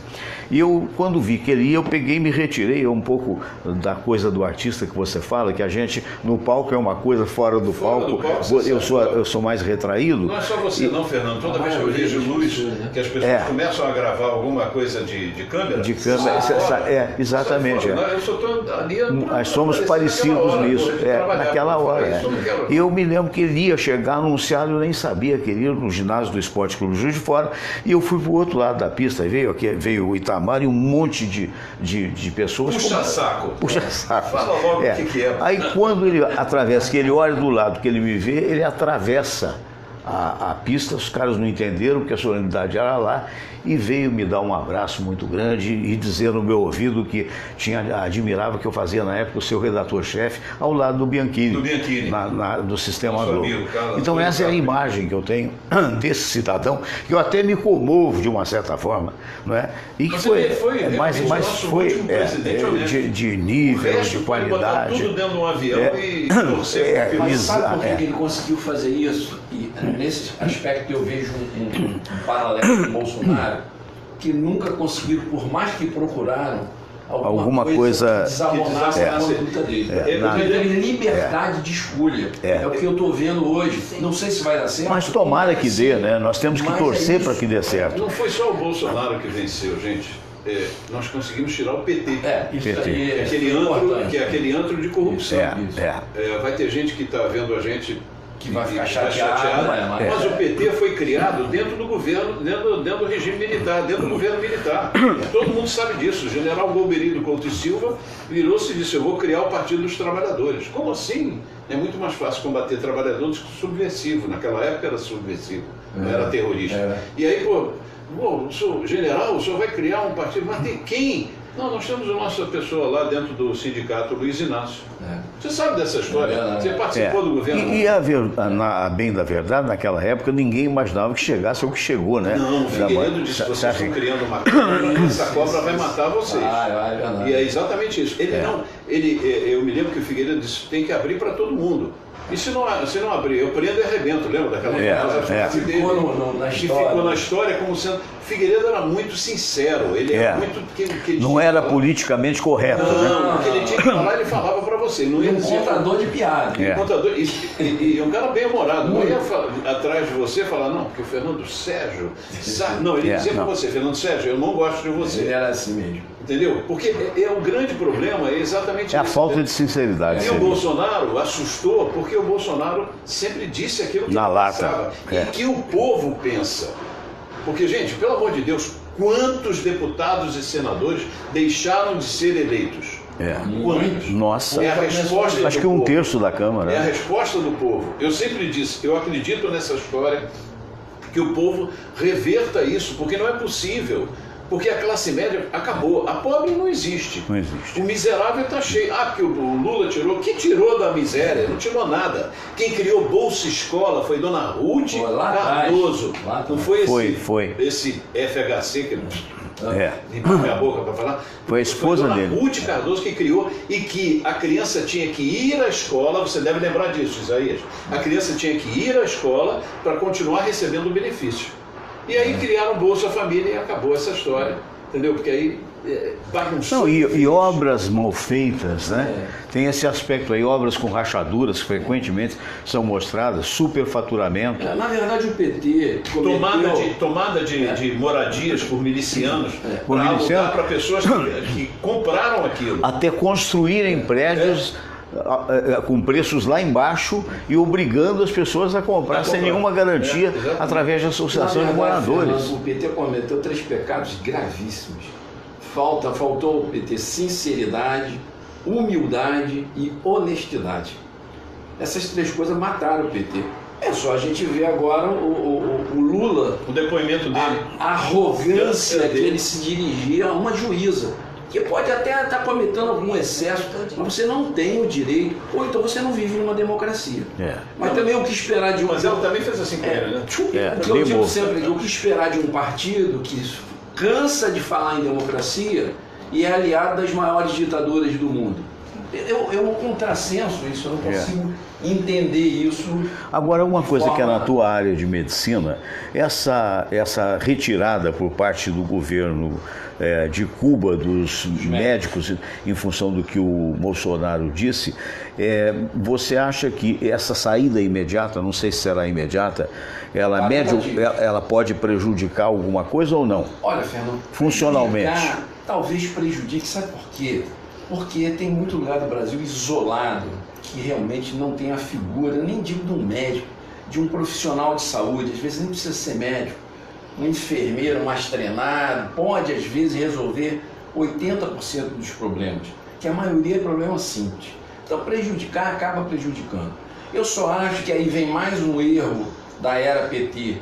E eu, quando vi que ele ia, eu peguei e me retirei um pouco da coisa do artista que você fala, que a gente no palco é uma coisa, fora do palco eu sou mais retraído. Não é só você não, Fernando, toda vez que eu vejo luz, que as pessoas começam a gravar alguma coisa de câmera. De câmera, exatamente. Eu só estou ali. Nós somos parecidos nisso, naquela hora. E eu me lembro que ele ia chegar anunciado, eu nem sabia que ele ia no ginásio do Esporte Clube Juiz de Fora, e eu fui para o outro lado da pista, e veio o Itamar e um monte de pessoas. Puxa saco. Fala logo o que é. Aí quando ele atravessa, que ele olha do lado, que ele me vê, ele atravessa a pista, os caras não entenderam porque a solenidade era lá, e veio me dar um abraço muito grande e dizer no meu ouvido que admirava que eu fazia na época o seu redator-chefe ao lado do Bianchini, do Sistema Globo. Então essa é a imagem que eu tenho desse cidadão, que eu até me comovo de uma certa forma, não é? E que foi de nível, de qualidade. Tudo dentro de um avião e mas sabe por que ele conseguiu fazer isso? E nesse aspecto eu vejo um paralelo com o Bolsonaro, que nunca conseguiram, por mais que procuraram, alguma coisa desarmonasse a conduta dele. Ele teve liberdade de escolha. É o que eu estou vendo hoje. Não sei se vai dar certo. Mas tomara que dê, né? Nós temos que torcer para que dê certo. Não foi só o Bolsonaro que venceu, gente. Nós conseguimos tirar o PT. Que é aquele antro de corrupção. Vai ter gente que está vendo a gente que vai ficar chateado, mas o PT foi criado dentro do governo, dentro do regime militar, dentro do governo militar. Todo mundo sabe disso. O general Golbery Couto e Silva virou-se e disse: eu vou criar o Partido dos Trabalhadores. Como assim? É muito mais fácil combater trabalhadores que subversivo. Naquela época era subversivo, não era terrorista. E aí, o senhor general, o senhor vai criar um partido, mas tem quem? Não, nós temos a nossa pessoa lá dentro do sindicato, Luiz Inácio. Você sabe dessa história? Você participou do governo? E bem da verdade, naquela época, ninguém imaginava que chegasse ao que chegou, né? Não, o Figueiredo disse: vocês estão criando uma cobra, essa cobra vai matar vocês. E é exatamente isso. Eu me lembro que o Figueiredo disse: tem que abrir para todo mundo. E se não abrir, eu prendo e arrebento, lembra daquela frase dele? Ficou na história como sendo... Figueiredo era muito sincero, ele era muito... Não era politicamente correto. Não, porque ele tinha que falar, ele falava para você. Não ia contador de piada. E um cara bem-humorado. Não ia atrás de você falar: não, porque o Fernando Sérgio... Não, ele dizia para você: Fernando Sérgio, eu não gosto de você. Ele era assim mesmo. Entendeu? Porque o grande problema é exatamente isso. É a falta de sinceridade. E o Bolsonaro assustou porque o Bolsonaro sempre disse aquilo que ele pensava e que o povo pensa. Porque, gente, pelo amor de Deus, quantos deputados e senadores deixaram de ser eleitos? Quantos? Nossa, é a resposta acho que um terço da Câmara. É a resposta do povo. Eu sempre disse, eu acredito nessa história, que o povo reverta isso, porque não é possível. Porque a classe média acabou. A pobre não existe. Não existe. O miserável está cheio. Que o Lula tirou. Que tirou da miséria? Não tirou nada. Quem criou Bolsa Escola foi Dona Ruth Cardoso. Não foi esse FHC que limpar minha boca para falar. Foi a esposa Dona dele. Ruth Cardoso que criou, e que a criança tinha que ir à escola, você deve lembrar disso, Isaías. A criança tinha que ir à escola para continuar recebendo o benefício. E aí criaram Bolsa Família e acabou essa história, entendeu? Porque aí bagunçou. Não, e obras mal feitas, né? Tem esse aspecto aí, obras com rachaduras que frequentemente são mostradas, superfaturamento. Na verdade, o PT Tomada de moradias por milicianos para alugar para pessoas que compraram aquilo. Até construírem prédios com preços lá embaixo e obrigando as pessoas a comprar sem nenhuma garantia através de associação de moradores. Fernando, o PT cometeu 3 pecados gravíssimos. Faltou ao PT sinceridade, humildade e honestidade. Essas 3 coisas mataram o PT. É só a gente ver agora o Lula, o depoimento dele, a arrogância que ele se dirigia a uma juíza, que pode até estar cometendo algum excesso, mas você não tem o direito, ou então você não vive numa democracia. Mas também o que esperar de um... Mas ela também fez assim com ele, né? Eu digo sempre, o que esperar de um partido que cansa de falar em democracia e é aliado das maiores ditaduras do mundo. É um contrassenso isso, eu não consigo entender isso. Agora, uma coisa que é na tua área de medicina, essa retirada por parte do governo de Cuba dos médicos em função do que o Bolsonaro disse, você acha que essa saída imediata, não sei se será imediata, ela pode prejudicar alguma coisa ou não? Olha, Fernando, funcionalmente. Talvez prejudique, sabe por quê? Porque tem muito lugar do Brasil isolado, que realmente não tem a figura, nem digo de um médico, de um profissional de saúde, às vezes nem precisa ser médico, um enfermeiro mais treinado, pode às vezes resolver 80% dos problemas, que a maioria é problema simples. Então prejudicar acaba prejudicando. Eu só acho que aí vem mais um erro da era PT.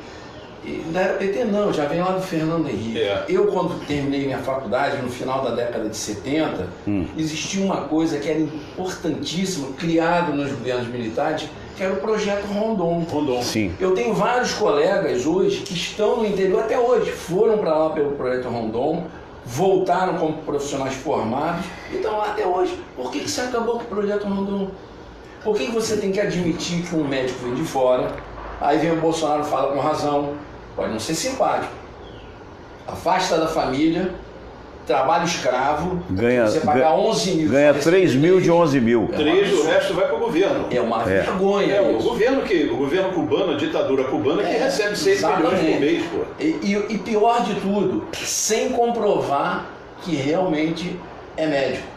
Da era PT não, já vem lá do Fernando Henrique. Eu, quando terminei minha faculdade, no final da década de 70, existia uma coisa que era importantíssima, criado nos governos militares, que era o Projeto Rondon. Sim. Eu tenho vários colegas hoje que estão no interior, até hoje, foram para lá pelo Projeto Rondon, voltaram como profissionais formados e estão lá até hoje. Por que você acabou com o Projeto Rondon? Por que você tem que admitir que um médico vem de fora, aí vem o Bolsonaro e fala com razão, pode não ser simpático, afasta da família, trabalho escravo, você pagar 11 mil. Ganha 3 mil de 11 mil. 3, o resto vai para o governo. É uma vergonha. O governo cubano, a ditadura cubana, que recebe 6 milhões por mês. Pô. E pior de tudo, sem comprovar que realmente é médico.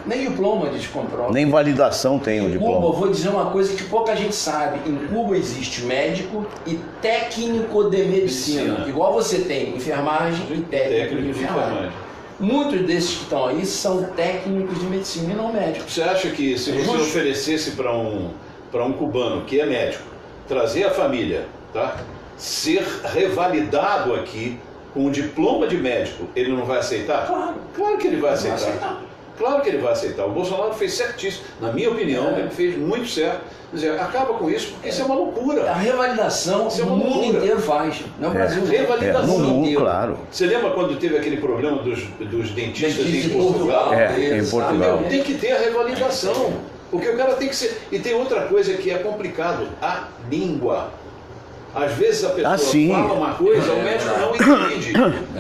Nem diploma de comprova. Nem validação tem o diploma. Em Cuba, vou dizer uma coisa que pouca gente sabe. Em Cuba existe médico e técnico de medicina. Igual você tem enfermagem e técnico de enfermagem. Muitos desses que estão aí são técnicos de medicina e não médicos. Você acha que se você oferecesse para um cubano que é médico, trazer a família, tá? Ser revalidado aqui com um diploma de médico, ele não vai aceitar? Claro que ele vai aceitar. Claro que ele vai aceitar. O Bolsonaro fez certíssimo. Na minha opinião, ele fez muito certo. Quer dizer, acaba com isso, porque isso é uma loucura. A revalidação o mundo inteiro faz. Não é o Brasil. Revalidação. No mundo, claro. Você lembra quando teve aquele problema dos dentistas em Portugal? Em Portugal. Tem que ter a revalidação. Porque o cara tem que ser... E tem outra coisa que é complicado. A língua. Às vezes a pessoa fala uma coisa, o médico não entende.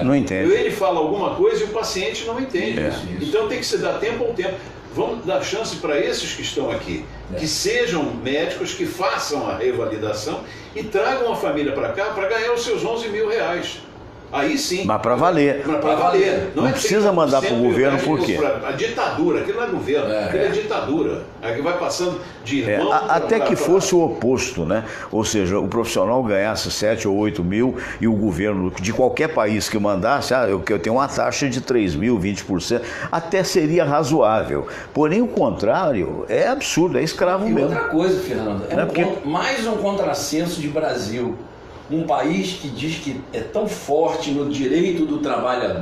Não entende. Ele fala alguma coisa e o paciente não entende. Então tem que se dar tempo ao tempo. Vamos dar chance para esses que estão aqui, que sejam médicos, que façam a revalidação e tragam a família para cá para ganhar os seus 11 mil reais. Aí sim. Mas para valer. Para valer. Não precisa mandar para o governo, por quê? A ditadura, aquilo não é governo, aquilo é ditadura. Aí vai passando de irmão até que fosse o oposto, né? Ou seja, o profissional ganhasse 7 ou 8 mil e o governo de qualquer país que mandasse, eu tenho uma taxa de 3 mil, 20%, até seria razoável. Porém, o contrário é absurdo, é escravo mesmo. Outra coisa, Fernando, mais um contrassenso de Brasil. Um país que diz que é tão forte no direito do trabalhar,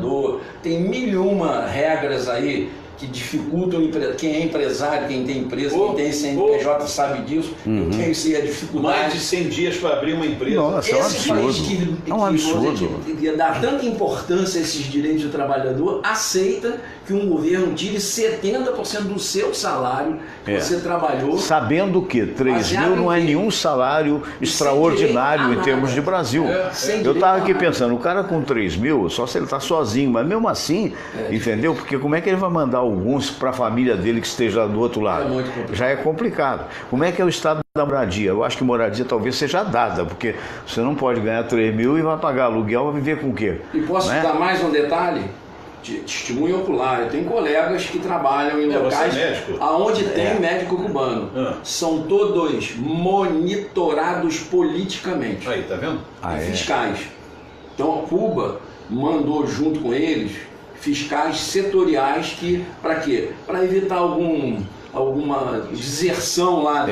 tem 1001 regras aí que dificultam quem é empresário, quem tem empresa, quem tem CNPJ sabe disso. Eu tenho isso aí, a dificuldade. Mais de 100 dias para abrir uma empresa. Nossa, é um absurdo. Que dá tanta importância a esses direitos do trabalhador, aceita que um governo tire 70% do seu salário que você trabalhou. Sabendo que 3 mil não é nenhum salário extraordinário em termos de Brasil. Eu estava aqui pensando, o cara com 3 mil, só se ele está sozinho, mas mesmo assim, entendeu? Porque como é que ele vai mandar alguns para a família dele que esteja do outro lado? Já é complicado. Como é que é o estado da moradia? Eu acho que moradia talvez seja dada, porque você não pode ganhar 3 mil e vai pagar aluguel, vai viver com o quê? E posso te dar mais um detalhe? Testemunho ocular. Eu tenho colegas que trabalham em locais onde tem médico cubano. São todos monitorados politicamente. Aí, tá vendo? Fiscais. Então, Cuba mandou junto com eles fiscais setoriais para quê? Para evitar alguma deserção lá.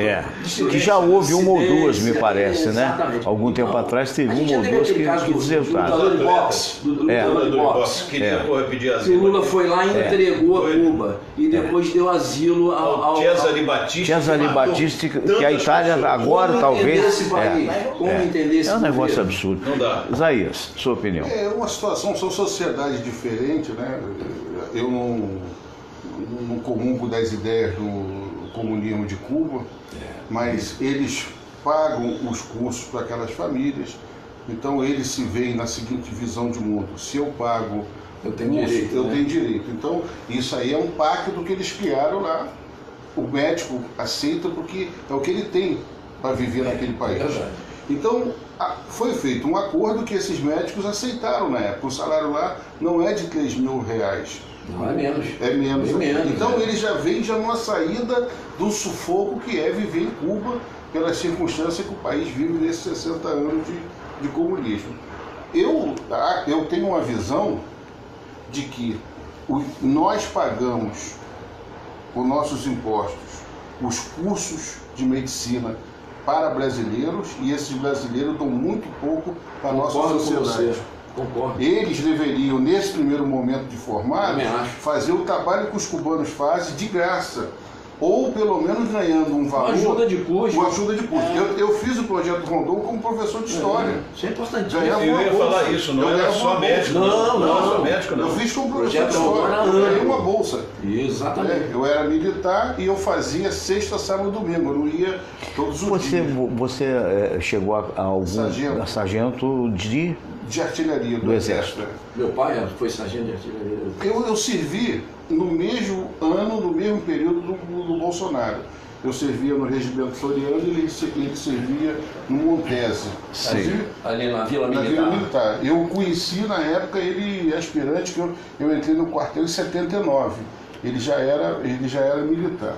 Que já houve uma ou duas, me parece, né? Algum tempo atrás teve uma ou duas que desertaram. Do lutador de boxe. Que o Lula foi lá e entregou a Cuba. E depois deu asilo ao Cesare Battisti. Cesare Battisti, que a Itália agora talvez... Como entender esse um negócio absurdo. Não dá. Isaías, sua opinião. É uma situação, são sociedades diferentes, né? Eu não comungo das ideias do comunismo de Cuba, mas eles pagam os cursos para aquelas famílias, então eles se veem na seguinte visão de mundo: se eu pago, eu tenho direito. Então isso aí é um pacto que eles criaram lá. O médico aceita porque é o que ele tem para viver naquele país. Então foi feito um acordo que esses médicos aceitaram na época. O salário lá não é de 3 mil reais. Não, é menos. É menos. Então ele já vem numa saída do sufoco que é viver em Cuba, pela circunstância que o país vive nesses 60 anos de comunismo. Eu tenho uma visão de que nós pagamos com nossos impostos os cursos de medicina para brasileiros e esses brasileiros dão muito pouco para a nossa sociedade. Concordo. Eles deveriam, nesse primeiro momento de formar, fazer o trabalho que os cubanos fazem de graça. Ou pelo menos ganhando um valor. Uma ajuda de custo. Eu fiz o projeto Rondon como professor de história. Isso é importantíssimo. Eu ia falar isso, não era só médico. Não. Eu fiz como professor de história. Eu ganhei uma bolsa. Exatamente. Eu era militar e eu fazia sexta, sábado e domingo. Eu não ia todos os dias. Você chegou a algum sargento de artilharia do Exército. Meu pai foi sargento de artilharia. Eu servi no mesmo ano, no mesmo período do Bolsonaro. Eu servia no Regimento Floriano e ele servia no Montese. Ali na Vila Militar. Na Vila Militar. Eu conheci na época ele aspirante, que eu entrei no quartel em 79. Ele já era militar.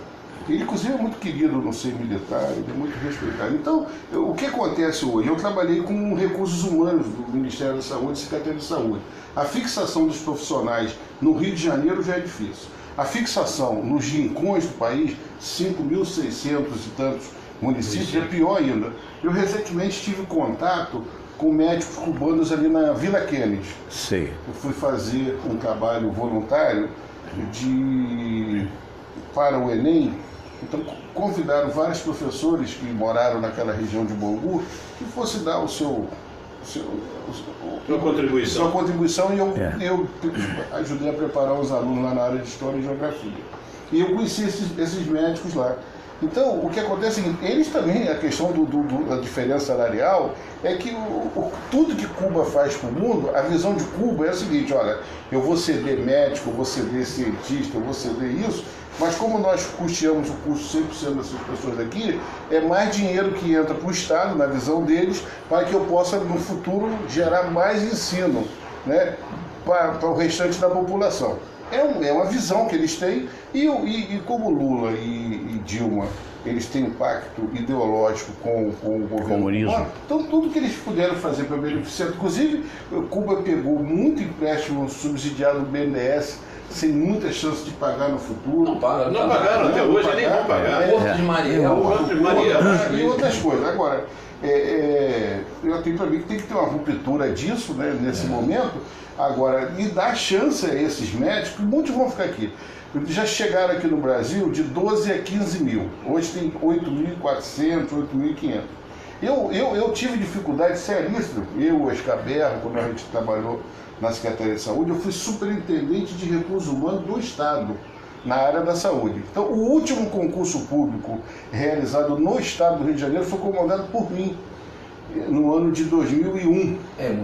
Ele, inclusive, é muito querido no seio militar, ele é muito respeitado. Então, o que acontece hoje? Eu trabalhei com recursos humanos do Ministério da Saúde e Secretaria de Saúde. A fixação dos profissionais no Rio de Janeiro já é difícil. A fixação nos rincões do país, 5.600 e tantos municípios, é pior ainda. Eu recentemente tive contato com médicos cubanos ali na Vila Kennedy. Sim. Eu fui fazer um trabalho voluntário para o Enem. Então convidaram vários professores que moraram naquela região de Bangu que fosse dar sua contribuição e eu ajudei a preparar os alunos lá na área de História e Geografia. E eu conheci esses médicos lá. Então, o que acontece é que eles também, a questão da diferença salarial, é que tudo que Cuba faz para o mundo, a visão de Cuba é a seguinte: olha, eu vou ceder médico, eu vou ceder cientista, eu vou ceder isso, mas como nós custeamos o custo 100% dessas pessoas aqui, é mais dinheiro que entra para o Estado, na visão deles, para que eu possa, no futuro, gerar mais ensino, né, para o restante da população. É uma visão que eles têm, e como Lula e Dilma, eles têm um pacto ideológico com o governo cubano, então tudo que eles puderam fazer para beneficiar, inclusive Cuba pegou muito empréstimo subsidiado do BNDES sem muita chance de pagar no futuro. Não pagaram, Não pagaram até hoje, nem vão pagar. Porto de Maria. Porto de Maria. E outras coisas. Agora, eu tenho para mim que tem que ter uma ruptura disso, né, nesse momento. Agora, e dar chance a esses médicos, muitos vão ficar aqui. Já chegaram aqui no Brasil de 12 a 15 mil. Hoje tem 8.400, 8.500. Eu tive dificuldade seríssima. Eu, o Escaberro, quando a gente trabalhou na Secretaria de Saúde, eu fui superintendente de recursos humanos do Estado, na área da saúde. Então, o último concurso público realizado no Estado do Rio de Janeiro foi comandado por mim, no ano de 2001.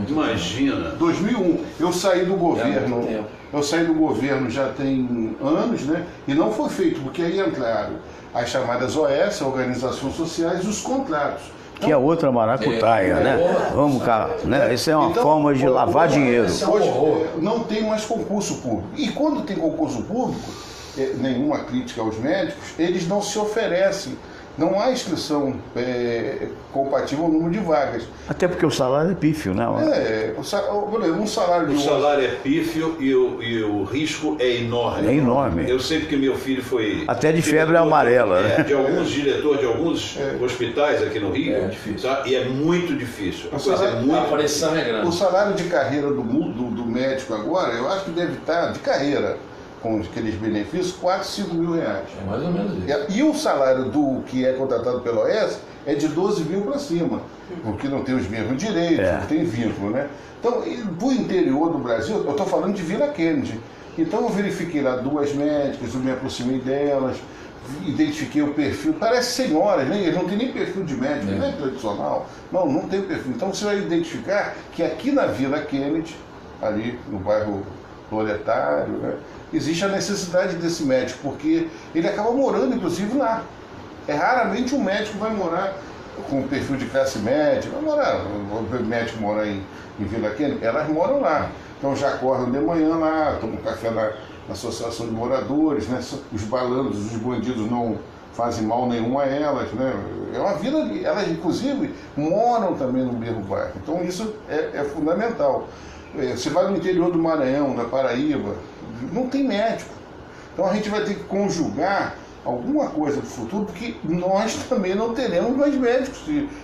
Imagina. 2001. Eu saí do governo. Eu saí do governo já tem anos, né? E não foi feito, porque aí entraram as chamadas OS, Organizações Sociais, e os contratos. Que é outra maracutaia, né? Vamos cá, né? Isso é uma forma de lavar dinheiro. Hoje não tem mais concurso público. E quando tem concurso público, nenhuma crítica aos médicos, eles não se oferecem. Não há inscrição compatível ao número de vagas. Até porque o salário é pífio, né? Um salário de O salário é pífio e o risco é enorme. É enorme. Eu sei porque meu filho foi... Até de febre amarela, né? De alguns diretores de alguns hospitais aqui no Rio. É difícil. Tá? E é muito difícil. A pressão é grande. O salário de carreira do médico agora, eu acho que deve estar de carreira, com aqueles benefícios, 4, 5 mil reais. É mais ou menos isso. E o salário do que é contratado pela OS é de 12 mil para cima, porque não tem os mesmos direitos, não tem vínculo, né? Então, para o interior do Brasil, eu estou falando de Vila Kennedy. Então, eu verifiquei lá 2 médicas, eu me aproximei delas, identifiquei o perfil. Parece senhoras, né? Eles não tem nem perfil de médico, não é tradicional. Não tem perfil. Então, você vai identificar que aqui na Vila Kennedy, ali no bairro Proletário, né, existe a necessidade desse médico, porque ele acaba morando, inclusive, lá. Raramente um médico vai morar com um perfil de classe média, o médico mora em Vila Kennedy, elas moram lá. Então já acordam de manhã lá, tomam café na associação de moradores, né? Os balandros, os bandidos não fazem mal nenhum a elas, né? É uma vida, elas inclusive moram também no mesmo bairro. Então isso é fundamental. Você vai no interior do Maranhão, da Paraíba, não tem médico. Então a gente vai ter que conjugar alguma coisa para o futuro, porque nós também não teremos mais médicos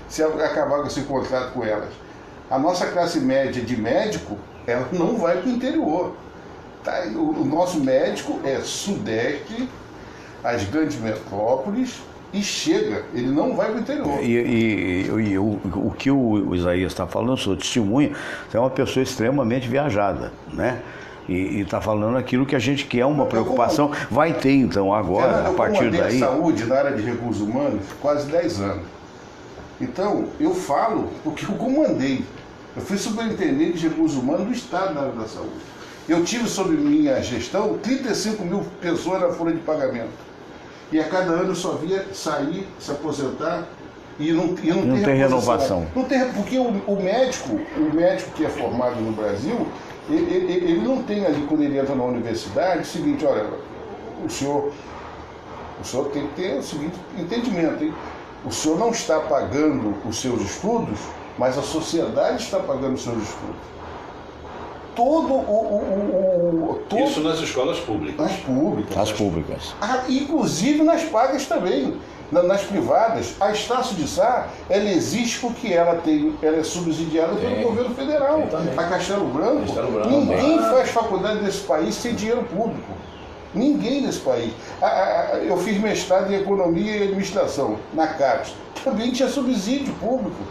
se acabar com esse contrato com elas. A nossa classe média de médico, ela não vai para o interior. Tá? O nosso médico é sudeste, as grandes metrópoles, e chega, ele não vai para o interior. E o que o Isaías está falando, sou testemunha, é uma pessoa extremamente viajada, né? E está falando aquilo que a gente quer, uma preocupação. Vai ter, então, agora, a partir daí... Eu saúde na área de recursos humanos quase 10 anos. Então, eu falo porque eu comandei. Eu fui superintendente de recursos humanos do Estado na área da saúde. Eu tive sob minha gestão 35 mil pessoas na folha de pagamento. E a cada ano eu só via sair, se aposentar e não tem renovação. Não tem, porque o médico que é formado no Brasil, ele não tem ali, quando ele entra na universidade, o seguinte: olha, o senhor tem que ter o seguinte entendimento, hein? O senhor não está pagando os seus estudos, mas a sociedade está pagando os seus estudos. Isso nas escolas públicas. Nas públicas. Inclusive nas pagas também, nas privadas. A Estácio de Sá, ela existe porque ela é subsidiada pelo governo federal. A Castelo Branco, ninguém faz faculdade nesse país sem dinheiro público. Ninguém nesse país. Eu fiz mestrado em Economia e Administração, na CAPES. Também tinha subsídio público.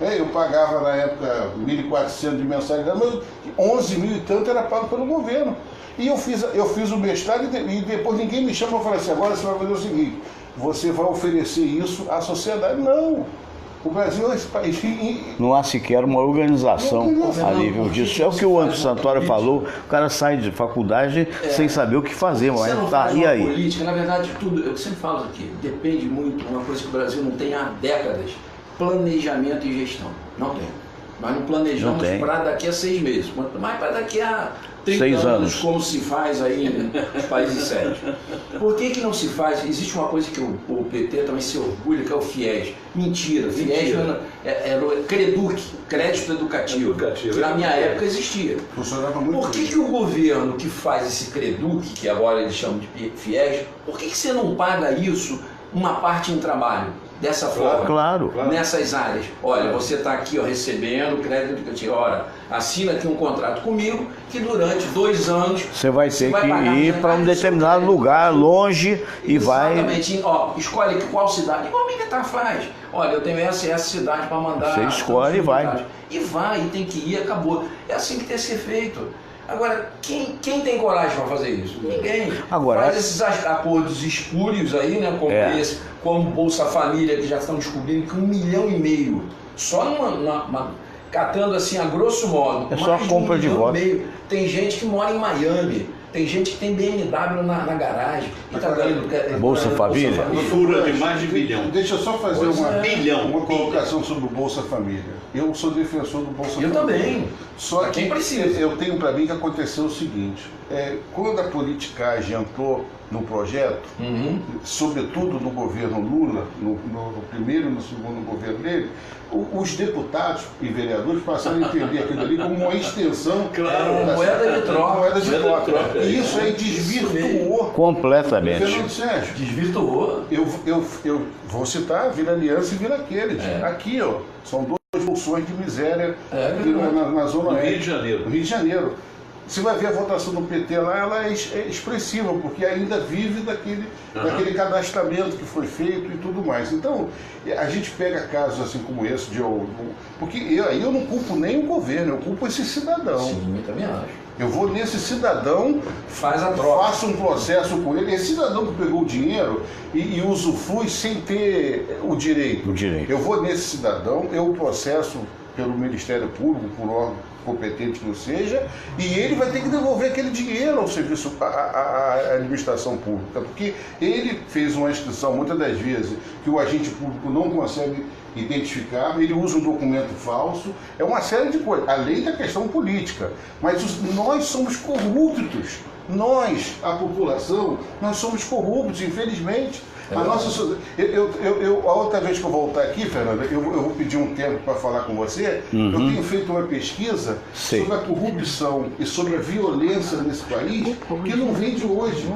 Eu pagava na época 1.400 de mensalidade, mas 11 mil e tanto era pago pelo governo. E eu fiz o mestrado e depois ninguém me chama e fala assim: agora você vai fazer o seguinte, você vai oferecer isso à sociedade. Não. O Brasil é esse país. Não há sequer uma organização a nível disso. É o que o Antônio Santoro falou: o cara sai de faculdade sem saber o que fazer, mas tá, e aí? Política, na verdade, tudo, eu sempre falo aqui, depende muito, uma coisa que o Brasil não tem há décadas: planejamento e gestão. Não tem. Nós não planejamos para daqui a 6 meses, quanto mais para daqui a 30 anos, como se faz aí nos países sérios. Por que não se faz? Existe uma coisa que o PT também se orgulha, que é o FIES. Mentira, FIES era o CREDUC, Crédito Educativo, que na minha época existia. Por que o governo que faz esse CREDUC, que agora eles chamam de FIES, por que você não paga isso, uma parte em trabalho? Dessa forma, claro. Nessas áreas. Olha, você está aqui recebendo crédito educativo. Ora, assina aqui um contrato comigo que durante 2 anos você vai ter que ir para um determinado lugar, longe, e vai... Exatamente. Escolhe qual cidade. Igual o militar faz. Olha, eu tenho essa cidade para mandar. Você escolhe e vai. E vai, e tem que ir, acabou. É assim que tem que ser feito. Agora, quem tem coragem para fazer isso? Ninguém. Agora, faz esses acordos espúrios aí, né, como esse, como Bolsa Família, que já estão descobrindo que 1,5 milhão, só catando assim a grosso modo, é só compra de voto. Tem gente que mora em Miami, tem gente que tem BMW na garagem e está ganhando Bolsa Família. Fura de mais de bilhão. Deixa eu só fazer uma colocação sobre o Bolsa Família. Eu sou defensor do Bolsa Família. Eu também. Só que eu tenho para mim que aconteceu o seguinte: quando a politicagem entrou no projeto, sobretudo no governo Lula, no primeiro e no segundo governo dele, os deputados e vereadores passaram a entender aquilo ali como uma extensão da moeda de troca. E isso aí desvirtuou completamente. Fernando Sérgio. Desvirtuou. Eu vou citar Vila Aliança e Vila Aqueles. Aqui, são 2 bolsões de miséria na zona no Rio de Janeiro. No Rio de Janeiro. Você vai ver a votação do PT lá, ela é expressiva, porque ainda vive daquele cadastramento que foi feito e tudo mais. Então, a gente pega casos assim como esse, porque eu não culpo nem o governo, eu culpo esse cidadão. Sim, eu também acho. Eu vou nesse cidadão, faço um processo com ele. Esse cidadão que pegou o dinheiro e usufrui sem ter o direito. Eu vou nesse cidadão, eu processo pelo Ministério Público, por órgão competente que seja, e ele vai ter que devolver aquele dinheiro ao serviço, à administração pública, porque ele fez uma inscrição, muitas das vezes, que o agente público não consegue identificar, ele usa um documento falso, é uma série de coisas, além da questão política. Mas nós somos corruptos, a população, nós somos corruptos, infelizmente. A outra vez que eu voltar aqui, Fernanda, eu vou pedir um tempo para falar com você. Eu tenho feito uma pesquisa sobre a corrupção e sobre a violência nesse país, que não vem de hoje.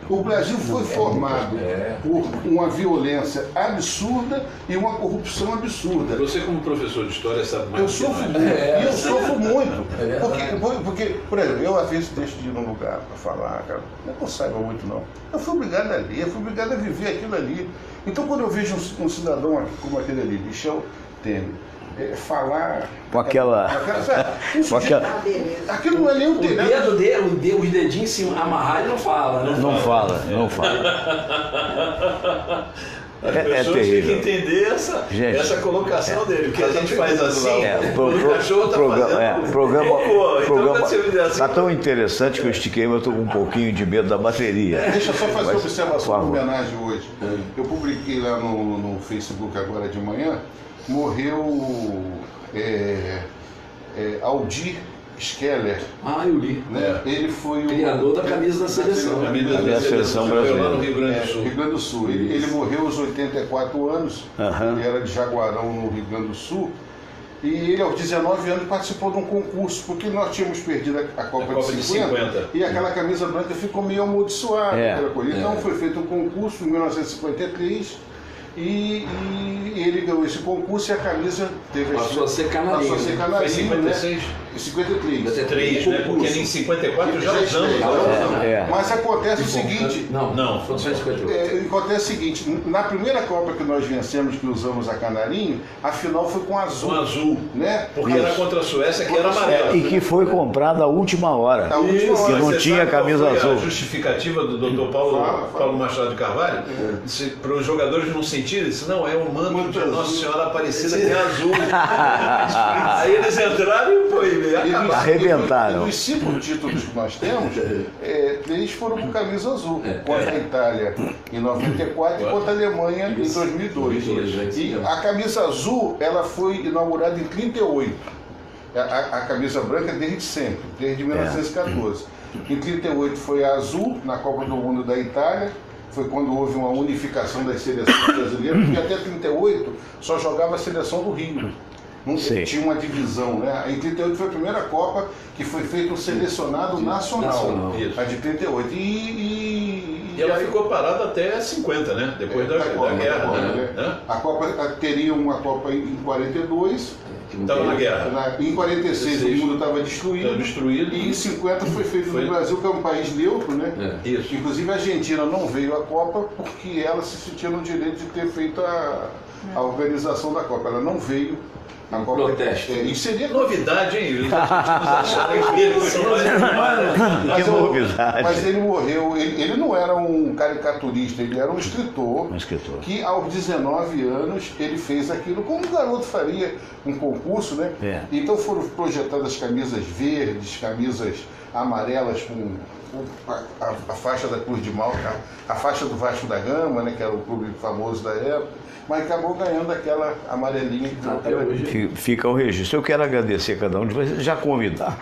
O Brasil foi formado por uma violência absurda e uma corrupção absurda. Você, como professor de história, sabe mais. Eu sofro muito. E eu sofro muito. Porque, por exemplo, eu às vezes deixo de ir num lugar para falar, cara, não é que eu saiba muito, não. Eu fui obrigado a ler, eu fui obrigado a viver aquilo ali. Então, quando eu vejo um cidadão aqui, como aquele ali, Michel Temer, falar com aquela aquilo não é nem o dedo. Os dedinhos se amarrar, ele não fala, né? Não fala. As pessoas têm que entender essa colocação dele, porque a gente faz assim, o cachorro está fazendo programa está tão interessante que eu estiquei, mas eu estou com um pouquinho de medo da bateria. Deixa eu só fazer uma observação de homenagem hoje. Eu publiquei lá no Facebook agora de manhã, morreu Aldir Scheller. Eu li. Né? Ele foi o criador da camisa da seleção. Da seleção brasileira. Lá no Rio Grande do Sul. Rio Grande do Sul. Ele morreu aos 84 anos. Ele era de Jaguarão, no Rio Grande do Sul. E ele, aos 19 anos, participou de um concurso, porque nós tínhamos perdido a Copa de 50 e aquela camisa branca ficou meio amaldiçoada. Então foi feito um concurso em 1953. E ele ganhou esse concurso e a camisa teve passou a ser canarinho. Foi em 56? 53, né? Porque em 54 já usamos. Mas acontece o seguinte... Não, foi só em 58. Acontece o seguinte, na primeira Copa que nós vencemos, que usamos a canarinho, a final foi com azul. Com azul, né? Porque era contra a Suécia, que era amarela. E que foi comprada à última hora. Que não tinha camisa azul. A justificativa do Dr. Paulo Machado de Carvalho, para os jogadores não sentirem, disse, não, é o manto de Nossa Senhora Aparecida que é azul. Aí eles entraram e foi arrebentaram. Dos 5 títulos que nós temos, 3 foram com camisa azul, contra a Itália em 94 e contra a Alemanha em 2002. E a camisa azul, ela foi inaugurada em 38. A camisa branca desde sempre, desde 1914. Em 38 foi a azul, na Copa do Mundo da Itália, foi quando houve uma unificação das seleções brasileiras, porque até 38 só jogava a seleção do Rio. Não tinha uma divisão, né? Em 38 foi a primeira Copa que foi feito um selecionado nacional, a de 38. E ela ficou parada até 50, né? Depois da guerra. Né? A Copa teria uma Copa em 42. Estava na guerra. Em 46 o mundo estava destruído. E em 50 foi feito no Brasil, que é um país neutro, né? Isso. Inclusive a Argentina não veio à Copa porque ela se sentia no direito de ter feito a organização da Copa. Ela não veio. Protesto. E seria novidade, hein? Mas ele morreu. Ele não era um caricaturista, ele era um escritor. Que aos 19 anos ele fez aquilo como um garoto faria, um concurso, né? Então foram projetadas camisas verdes, camisas amarelas com a faixa da Cruz de Malta, a faixa do Vasco da Gama, né, que era o clube famoso da época, mas acabou ganhando aquela amarelinha que até hoje. Fica o registro. Eu quero agradecer a cada um de vocês, já convidar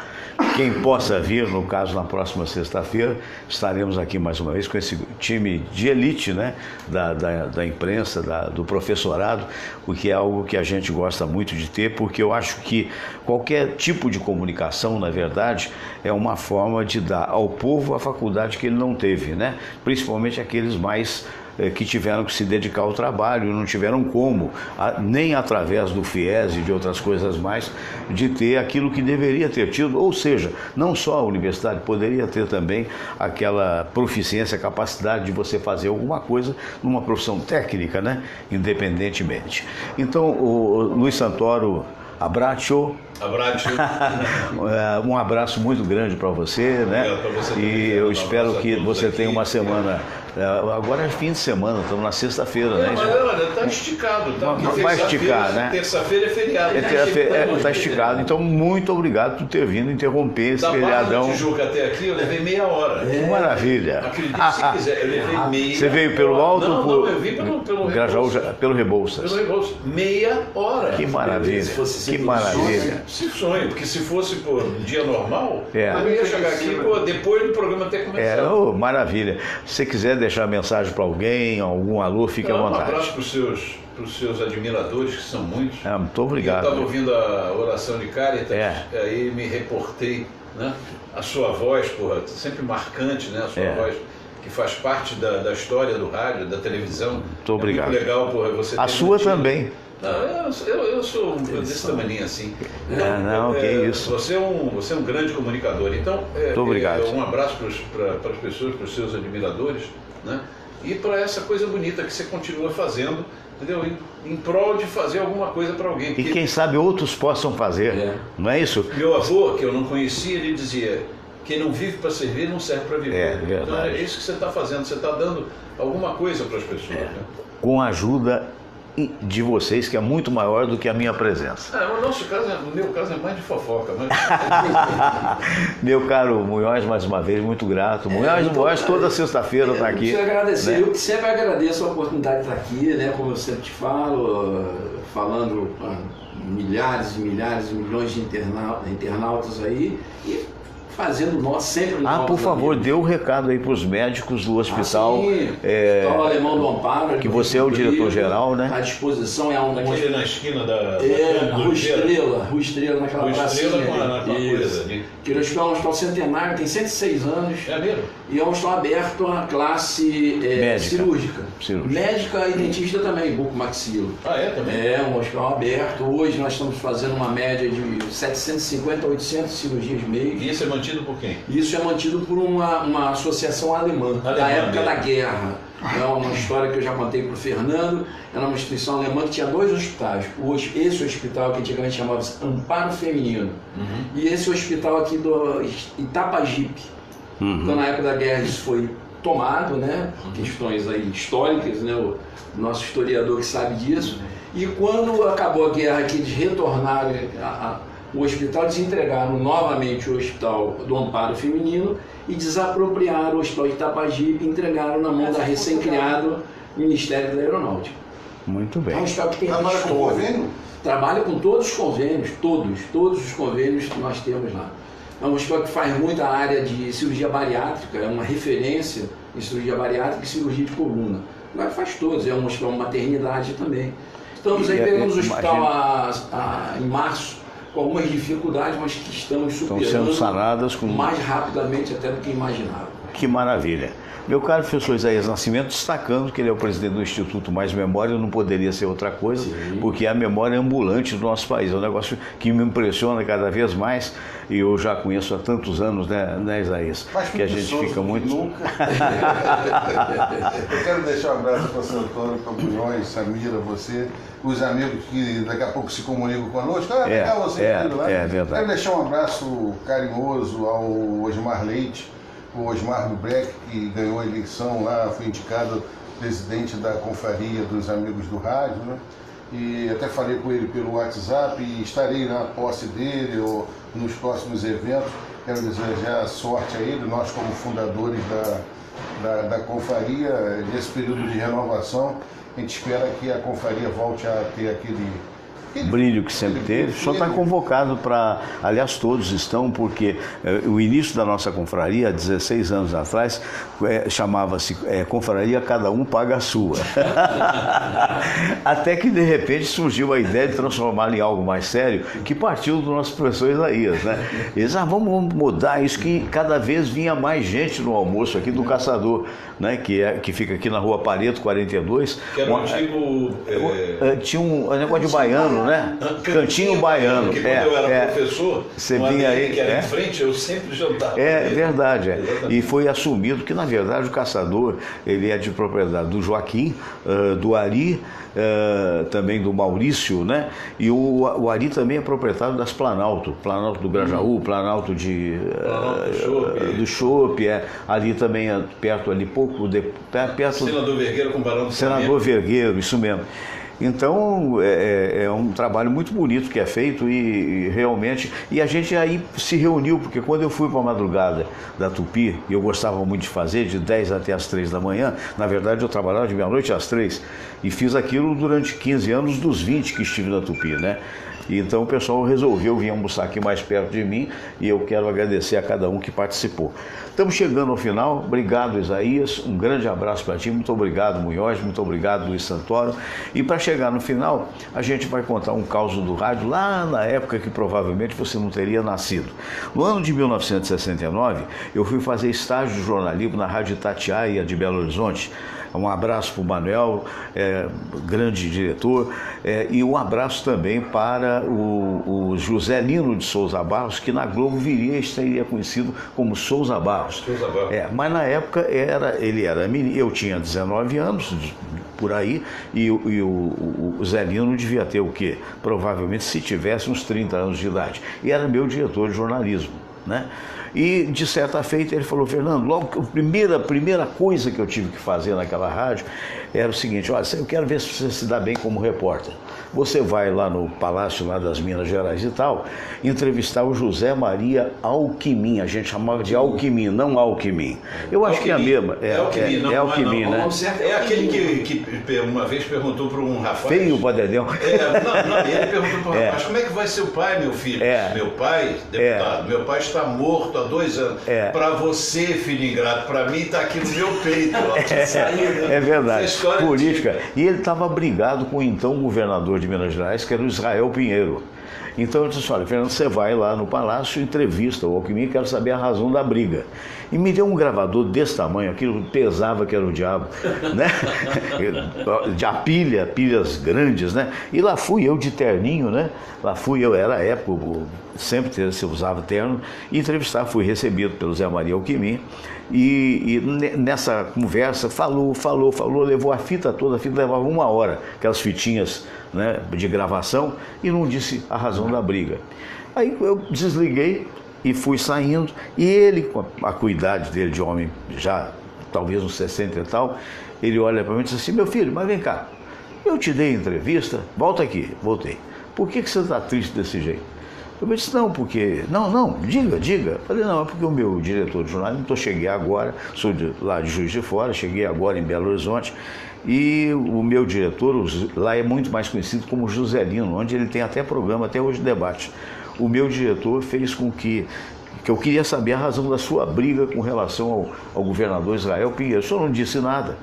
quem possa vir, no caso, na próxima sexta-feira, estaremos aqui mais uma vez com esse time de elite, né, da imprensa, do professorado, o que é algo que a gente gosta muito de ter, porque eu acho que qualquer tipo de comunicação, na verdade, é uma forma de dar ao povo a faculdade que ele não teve, né? Principalmente aqueles mais que tiveram que se dedicar ao trabalho, não tiveram como, nem através do FIES e de outras coisas mais, de ter aquilo que deveria ter tido, ou seja, não só a universidade, poderia ter também aquela proficiência, capacidade de você fazer alguma coisa numa profissão técnica, né? Independentemente. Então, o Luiz Santoro, abraço. Um abraço muito grande para você, né? E eu espero que você tenha uma semana. Agora é fim de semana, estamos na sexta-feira, né? Mas olha, está esticado, tá? Vai esticar, né? Terça-feira é feriado. Está esticado. Então, muito obrigado por ter vindo interromper esse feriadão. Da Barra da Tijuca até aqui, eu levei meia hora. Maravilha. Acredite se quiser, eu levei meia. Você veio pelo alto ou por... Não, eu vim pelo Grajaú, pelo Rebouças. Pelo Rebouças. Meia hora. Que maravilha. Que maravilha. Se sonho, porque se fosse por dia normal, eu ia chegar aqui depois do programa ter começado. Maravilha. Se você quiser deixar mensagem para alguém, algum alô, fique à vontade. Um abraço para os seus admiradores, que são muitos. Muito obrigado. Eu estava ouvindo a oração de Caritas, aí me reportei, né? A sua voz, sempre marcante, né? A sua voz, que faz parte da história do rádio, da televisão. Muito obrigado. Muito legal, você ter a sua também. Não, eu sou desse tamanho assim. Que isso. Você é um grande comunicador. Então, muito obrigado. Um abraço para as pessoas, para os seus admiradores, né? E para essa coisa bonita que você continua fazendo, entendeu? Em prol de fazer alguma coisa para alguém. Porque... E quem sabe outros possam fazer, não é isso? Meu avô, que eu não conhecia, ele dizia: quem não vive para servir não serve para viver. Então é isso que você está fazendo, você está dando alguma coisa para as pessoas. Né? Com a ajuda de vocês, que é muito maior do que a minha presença. O meu caso é mais de fofoca. Mas... Meu caro Munhoz, mais uma vez, muito grato. Munhoz toda sexta-feira está aqui. Eu agradecer, né? Eu sempre agradeço a oportunidade de estar aqui, né? Como eu sempre te falo, falando para milhares e milhares, milhões de internautas aí, e fazendo sempre por favor, dê o recado aí para os médicos do hospital. Hospital Alemão do Amparo. Que você é o diretor-geral, né? À disposição é Aquele na esquina da... Rua Estrela, naquela pracinha. Que é um hospital centenário, tem 106 anos. É mesmo? E é um hospital aberto à classe cirúrgica. Médica e dentista também, bucomaxilo. Também? É um hospital aberto. Hoje nós estamos fazendo uma média de 750 a 800 cirurgias mês. E isso é mantido por quem? Isso é mantido por uma associação alemã da época da guerra. É uma história que eu já contei para o Fernando. Era uma instituição alemã que tinha 2 hospitais. Esse hospital que antigamente chamava-se Amparo Feminino. E esse hospital aqui do Itapajipe. Então na época da guerra isso foi tomado, né? Questões aí históricas, né? O nosso historiador que sabe disso. E quando acabou a guerra aqui, eles retornaram o hospital, eles entregaram novamente o Hospital do Amparo Feminino e desapropriaram o Hospital de Itapajipe e entregaram na mão da recém-criado Ministério da Aeronáutica. Muito bem. É um hospital que tem Trabalha com convênio? Trabalha com todos os convênios, todos os convênios que nós temos lá. É um hospital que faz muita área de cirurgia bariátrica, é uma referência em cirurgia bariátrica e cirurgia de coluna. Lá faz todos, é um hospital, uma maternidade também. Estamos aí pegando o hospital em março, com algumas dificuldades, mas que estamos superando. Estão sendo sanadas com... mais rapidamente até do que imaginava. Que maravilha. Meu caro professor Isaías Nascimento, destacando que ele é o presidente do Instituto Mais Memória, não poderia ser outra coisa, sim, porque é a memória ambulante do nosso país. É um negócio que me impressiona cada vez mais, e eu já conheço há tantos anos, né Isaías? Mas que a gente fica muito... Nunca. Eu quero deixar um abraço para o Santoro, para o Munhoz, Samira, você, os amigos que daqui a pouco se comunicam conosco. Legal você aqui, né? É verdade. Quero deixar um abraço carinhoso ao Osmar Leite, o Osmar Breck, que ganhou a eleição lá, foi indicado presidente da Confraria dos Amigos do Rádio, né? E até falei com ele pelo WhatsApp e estarei na posse dele ou nos próximos eventos. Quero desejar sorte a ele, nós como fundadores da Confraria, nesse período de renovação, a gente espera que a Confraria volte a ter aquele brilho que sempre teve. Só está convocado para, aliás todos estão, porque o início da nossa confraria, há 16 anos atrás, chamava-se Confraria Cada Um Paga a Sua. Até que de repente surgiu a ideia de transformá-lo em algo mais sério, que partiu do nosso professor Isaías, né? Eles, vamos mudar isso, que cada vez vinha mais gente no almoço aqui do Caçador, né? Que fica aqui na Rua Pareto 42. Que era um antigo... tinha um negócio de baiano, né? Cantinho baiano. Que quando eu era professor, você vinha aí, que era em frente, eu sempre jantava. É verdade. E foi assumido que, na verdade, o Caçador, ele é de propriedade do Joaquim, do Ari, também do Maurício, né? E o Ari também é proprietário das Planalto do Grajaú, Planalto do Chopp, ali também, perto ali, perto... Senador Vergueiro com Barão do Senador Vergueiro, isso mesmo. Então, é um trabalho muito bonito que é feito e realmente... E a gente aí se reuniu, porque quando eu fui para a madrugada da Tupi, e eu gostava muito de fazer, de 10 até as 3 da manhã, na verdade eu trabalhava de meia-noite às 3, e fiz aquilo durante 15 anos dos 20 que estive na Tupi, né? E então o pessoal resolveu vir almoçar aqui mais perto de mim e eu quero agradecer a cada um que participou. Estamos chegando ao final. Obrigado, Isaías. Um grande abraço para ti. Muito obrigado, Munhoz. Muito obrigado, Luiz Santoro. E para chegar no final, a gente vai contar um caos do rádio lá na época que provavelmente você não teria nascido. No ano de 1969, eu fui fazer estágio de jornalismo na Rádio Itatiaia de Belo Horizonte. Um abraço para o Manuel, grande diretor, e um abraço também para o José Lino de Souza Barros, que na Globo viria e seria conhecido como Souza Barros. Mas na época ele era menino, eu tinha 19 anos, por aí, e o Zé Lino devia ter o quê? Provavelmente se tivesse uns 30 anos de idade. E era meu diretor de jornalismo, né? E, de certa feita, ele falou: Fernando, logo a primeira coisa que eu tive que fazer naquela rádio era o seguinte: olha, eu quero ver se você se dá bem como repórter. Você vai lá no Palácio lá das Minas Gerais e tal, entrevistar o José Maria Alckmin. A gente chamava de Alckmin, não Alckmin. Eu acho que é a mesma. Alckmin, né? É aquele que uma vez perguntou para um rapaz... Feio o Dedéu. Ele perguntou para o rapaz: como é que vai ser o pai, meu filho? Meu pai, deputado, meu pai está morto há 2 anos. Para você, filho ingrato, para mim está aqui no meu peito. É verdade. Política. E ele estava brigado com o então governador de Minas Gerais, que era o Israel Pinheiro. Então eu disse: olha, Fernando, você vai lá no Palácio, entrevista o Alckmin, quero saber a razão da briga. E me deu um gravador desse tamanho, aquilo pesava que era o diabo, né? Pilhas grandes, né? E lá fui eu de terninho, né? Lá fui eu, era a época, sempre se usava terno, e entrevistar, fui recebido pelo Zé Maria Alckmin. E nessa conversa falou, levou a fita toda, a fita levava 1 hora, aquelas fitinhas, né, de gravação, e não disse a razão da briga. Aí eu desliguei e fui saindo, e ele, com a cuidade dele de homem já, talvez uns 60 e tal, ele olha para mim e diz assim: meu filho, mas vem cá, eu te dei entrevista, volta aqui. Voltei. Por que você está triste desse jeito? Eu disse, não, porque... Não, diga. Eu falei, não, é porque o meu diretor de jornalismo, cheguei agora, sou lá de Juiz de Fora, cheguei agora em Belo Horizonte, e o meu diretor lá é muito mais conhecido como Joselino, onde ele tem até programa, até hoje debate. O meu diretor fez com que eu queria saber a razão da sua briga com relação ao governador Israel Pinheiro. O senhor não disse nada.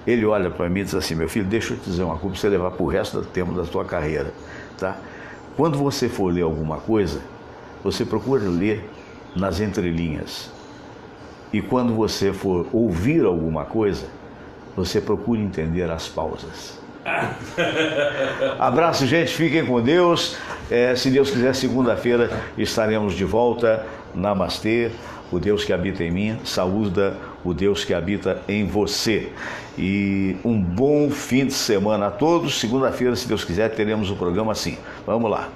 Ele olha para mim e diz assim, meu filho, deixa eu te dizer uma coisa para você levar para o resto do tempo da sua carreira, tá? Quando você for ler alguma coisa, você procura ler nas entrelinhas. E quando você for ouvir alguma coisa, você procura entender as pausas. Abraço, gente, fiquem com Deus. Se Deus quiser, segunda-feira estaremos de volta. Namastê, o Deus que habita em mim, saúda o Deus que habita em você. E um bom fim de semana a todos. Segunda-feira, se Deus quiser, teremos o programa assim. Vamos lá.